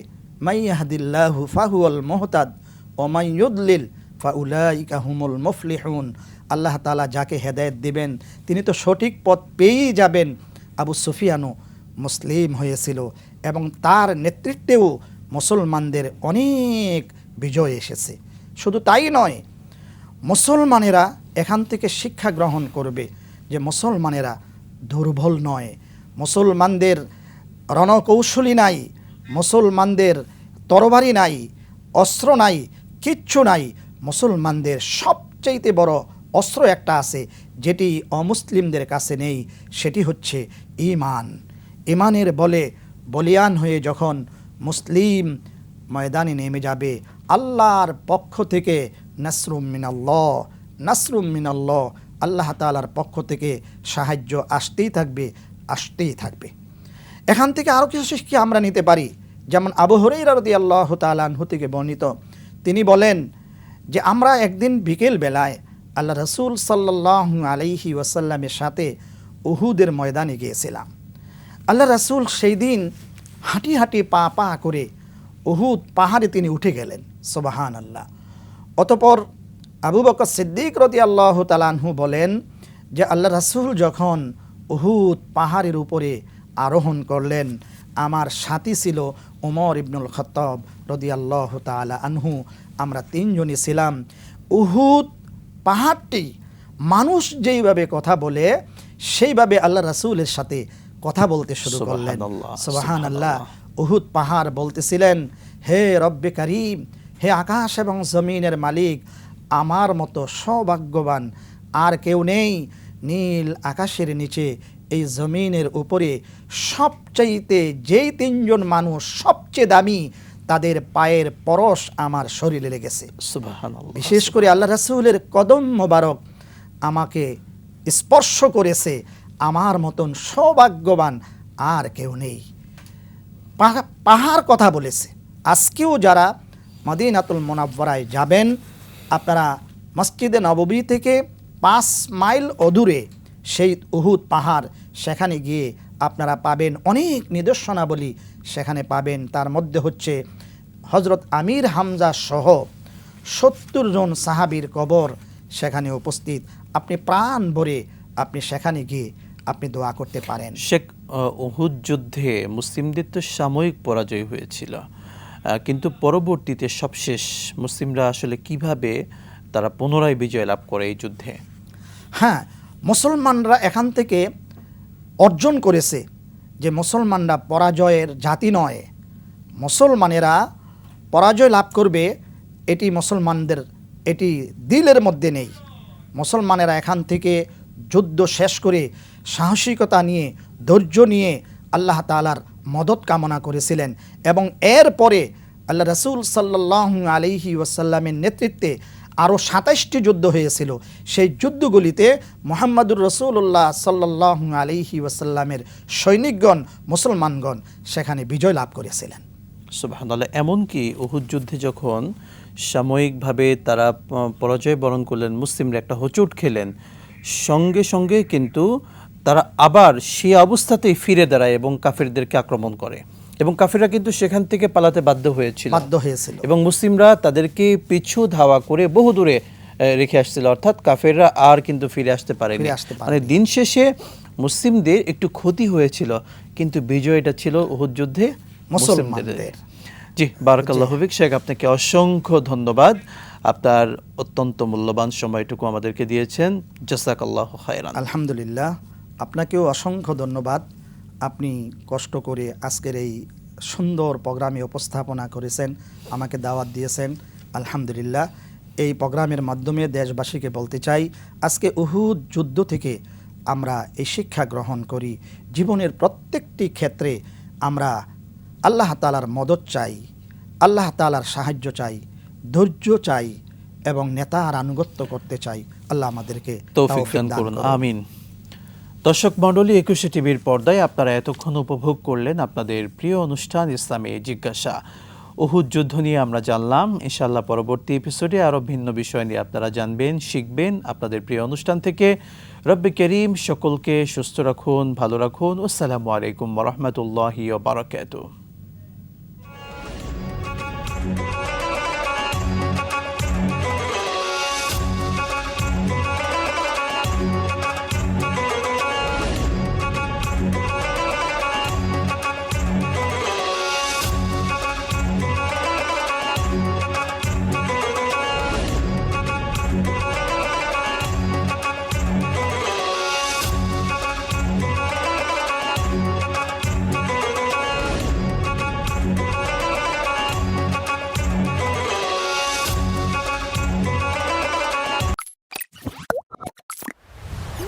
মাই ইয়াহদিল্লাহু ফাহুয়াল মুহতাদ ওয়া মান ইউদলিল ফাউলাইকা হুমুল মুফলিহুন। আল্লাহ তাআলা যাকে হেদায়েত দিবেন তিনি তো সঠিক পথ পেয়েই যাবেন। আবু সুফিয়ানও মুসলিম হয়েছিল এবং তার নেতৃত্বেও মুসলমানদের অনেক বিজয় এসেছে। শুধু তাই নয়, মুসলমানেরা এখান থেকে শিক্ষা গ্রহণ করবে যে মুসলমানেরা দুর্বল নয়, মুসলমানদের রণকৌশলী নাই, মুসলমানদের তরবারি নাই, অস্ত্র নাই, কিচ্ছু নাই। মুসলমানদের সবচাইতে বড় অস্ত্র একটা আছে যেটি অমুসলিমদের কাছে নেই, সেটি হচ্ছে ঈমান। ঈমানের বলে বলিয়ান হয়ে যখন মুসলিম ময়দানে নেমে যাবে, আল্লাহর পক্ষ থেকে নাসরুম মিনাল্লাহ, আল্লাহ তাআলার পক্ষ থেকে সাহায্য আসতেই থাকবে। এখান থেকে আরও কিছু শিক্ষা আমরা নিতে পারি। যেমন আবু হুরায়রা রাদিয়াল্লাহু তাআলা আনহু থেকে বর্ণিত, তিনি বলেন যে আমরা একদিন বিকেল বেলায় আল্লাহ রাসূল সাল্লাল্লাহু আলাইহি ওয়াসাল্লামের সাথে উহুদের ময়দানে গিয়েছিলাম। আল্লাহ রাসূল সেই দিন হাঁটি হাঁটি পা করে উহুদ পাহাড়ে তিনি উঠে গেলেন। সুবহানাল্লাহ। অতঃপর আবু বকর সিদ্দিক রাদিয়াল্লাহু তাআলা আনহু বলেন যে আল্লাহ রাসূল যখন উহুদ পাহাড়ের উপরে আরোহণ করলেন, আমার সাথী ছিল ওমর ইবনুল খাত্তাব রাদিয়াল্লাহু তাআলা আনহু। আমরা 3 জনই ছিলাম। উহুদ পাহাড়টি মানুষ যেইভাবে কথা বলে সেইভাবে আল্লাহ রাসূলের সাথে কথা বলতে শুরু করলেন। সুবহানাল্লাহ। উহুদ পাহাড় বলতেছিলেন, হে রব্বে কারীম, হে আকাশ এবং জমিনের মালিক, আমার মতো সৌভাগ্যবান আর কেউ নেই। নীল আকাশের নিচে এই জমিনের উপরে সবচাইতে যেই 3 জন মানুষ সবচেয়ে দামি, তাদের পায়ের পরশ আমার শরীরে লেগেছে। সুবহানাল্লাহ। বিশেষ করে আল্লাহ রাসূলের কদম মোবারক আমাকে স্পর্শ করেছে। আমার মতন সৌভাগ্যবান আর কেউ নেই। পাহাড় কথা বলেছে। আজকেও যারা মদিনাতুল মুনাওয়ারায় যাবেন, আপনারা মসজিদে নববী থেকে 5 মাইল অদূরে সেই উহুদ পাহাড়, সেখানে গিয়ে আপনারা পাবেন অনেক নিদর্শনাবলী সেখানে পাবেন। তার মধ্যে হচ্ছে হযরত আমির হামজা সহ 70 জন সাহাবীর কবর সেখানে উপস্থিত। আপনি প্রাণ ভরে আপনি সেখানে গিয়ে আপনি দোয়া করতে পারেন। শেখ, উহুদ যুদ্ধে মুসলিমদের তো সাময়িক পরাজয় হয়েছিল, কিন্তু পরবর্তীতে সবশেষ মুসলিমরা আসলে কিভাবে তারা পুনরায় বিজয় লাভ করে এই যুদ্ধে? হ্যাঁ, মুসলমানরা এখান থেকে অর্জন করেছে যে মুসলমানরা পরাজয়ের জাতি নয়। মুসলমানেরা পরাজয় লাভ করবে এটি মুসলমানদের এটি দিলের মধ্যে নেই। মুসলমানেরা এখান থেকে যুদ্ধ শেষ করে সাহসিকতা নিয়ে, ধৈর্য নিয়ে আল্লাহ তাআলার মদত কামনা করেছিলেন এবং এরপরে আল্লাহ রাসূল সাল্লাল্লাহু আলাইহি ওয়াসাল্লামের নেতৃত্বে আরও ২৭টি যুদ্ধ হয়েছিল। সেই যুদ্ধগুলিতে মুহাম্মাদুর রাসূলুল্লাহ সাল্লাল্লাহু আলাইহি ওয়াসাল্লামের সৈনিকগণ, মুসলমানগণ সেখানে বিজয় লাভ করেছিলেন। সুবহানাল্লাহ। এমনকি উহুদ যুদ্ধে যখন সাময়িকভাবে তারা পরাজয় বরণ করলেন, মুসলিমরা একটা হোঁচট খেলেন, সঙ্গে সঙ্গে কিন্তু তারা আবার সেই অবস্থাতেই ফিরে দাঁড়ায় এবং কাফিরদেরকে আক্রমণ করে, এবং কাফিররা কিন্তু সেখান থেকে পালাতে বাধ্য হয়েছিল এবং মুসলিমরা তাদেরকে পিছু ধাওয়া করে বহু দূরে রেখে আসছিল, অর্থাৎ কাফিররা আর কিন্তু ফিরে আসতে পারেনি। মানে দিন শেষে মুসলিমদের একটু ক্ষতি হয়েছিল, কিন্তু বিজয়টা ছিল উহুদ যুদ্ধে মুসলিমদের। জি, বারাকাল্লাহু ফিক। শেখ, আপনাকে অসংখ্য ধন্যবাদ, আপনার অত্যন্ত মূল্যবান সময়টুকু আমাদেরকে দিয়েছেন। জাযাকাল্লাহু খায়রান। আলহামদুলিল্লাহ, আপনাকেও অসংখ্য ধন্যবাদ। আপনি কষ্ট করে আজকের এই সুন্দর প্রোগ্রামে উপস্থাপনা করেছেন, আমাকে দাওয়াত দিয়েছেন। আলহামদুলিল্লাহ, এই প্রোগ্রামের মাধ্যমে দেশবাসীকে বলতে চাই, আজকে উহুদ যুদ্ধ থেকে আমরা এই শিক্ষা গ্রহণ করি, জীবনের প্রত্যেকটি ক্ষেত্রে আমরা আল্লাহ তাআলার মদদ চাই, আল্লাহ তাআলার সাহায্য চাই, ধৈর্য চাই এবং নেতার আনুগত্য করতে চাই। আল্লাহ আমাদেরকে তৌফিক দান করুন, আমিন। দর্শক মণ্ডলী, একুশে টিভির পর্দায় আপনারা এতক্ষণ উপভোগ করলেন আপনাদের প্রিয় অনুষ্ঠান ইসলামী জিজ্ঞাসা। উহুদ যুদ্ধ নিয়ে আমরা জানলাম। ইনশাআল্লাহ পরবর্তী এপিসোডে আরও ভিন্ন বিষয় নিয়ে আপনারা জানবেন, শিখবেন আপনাদের প্রিয় অনুষ্ঠান থেকে। রব্বে করিম সকলকে সুস্থ রাখুন, ভালো রাখুন। আসসালামু আলাইকুম ওয়া রাহমাতুল্লাহি ওয়া বারাকাতুহু।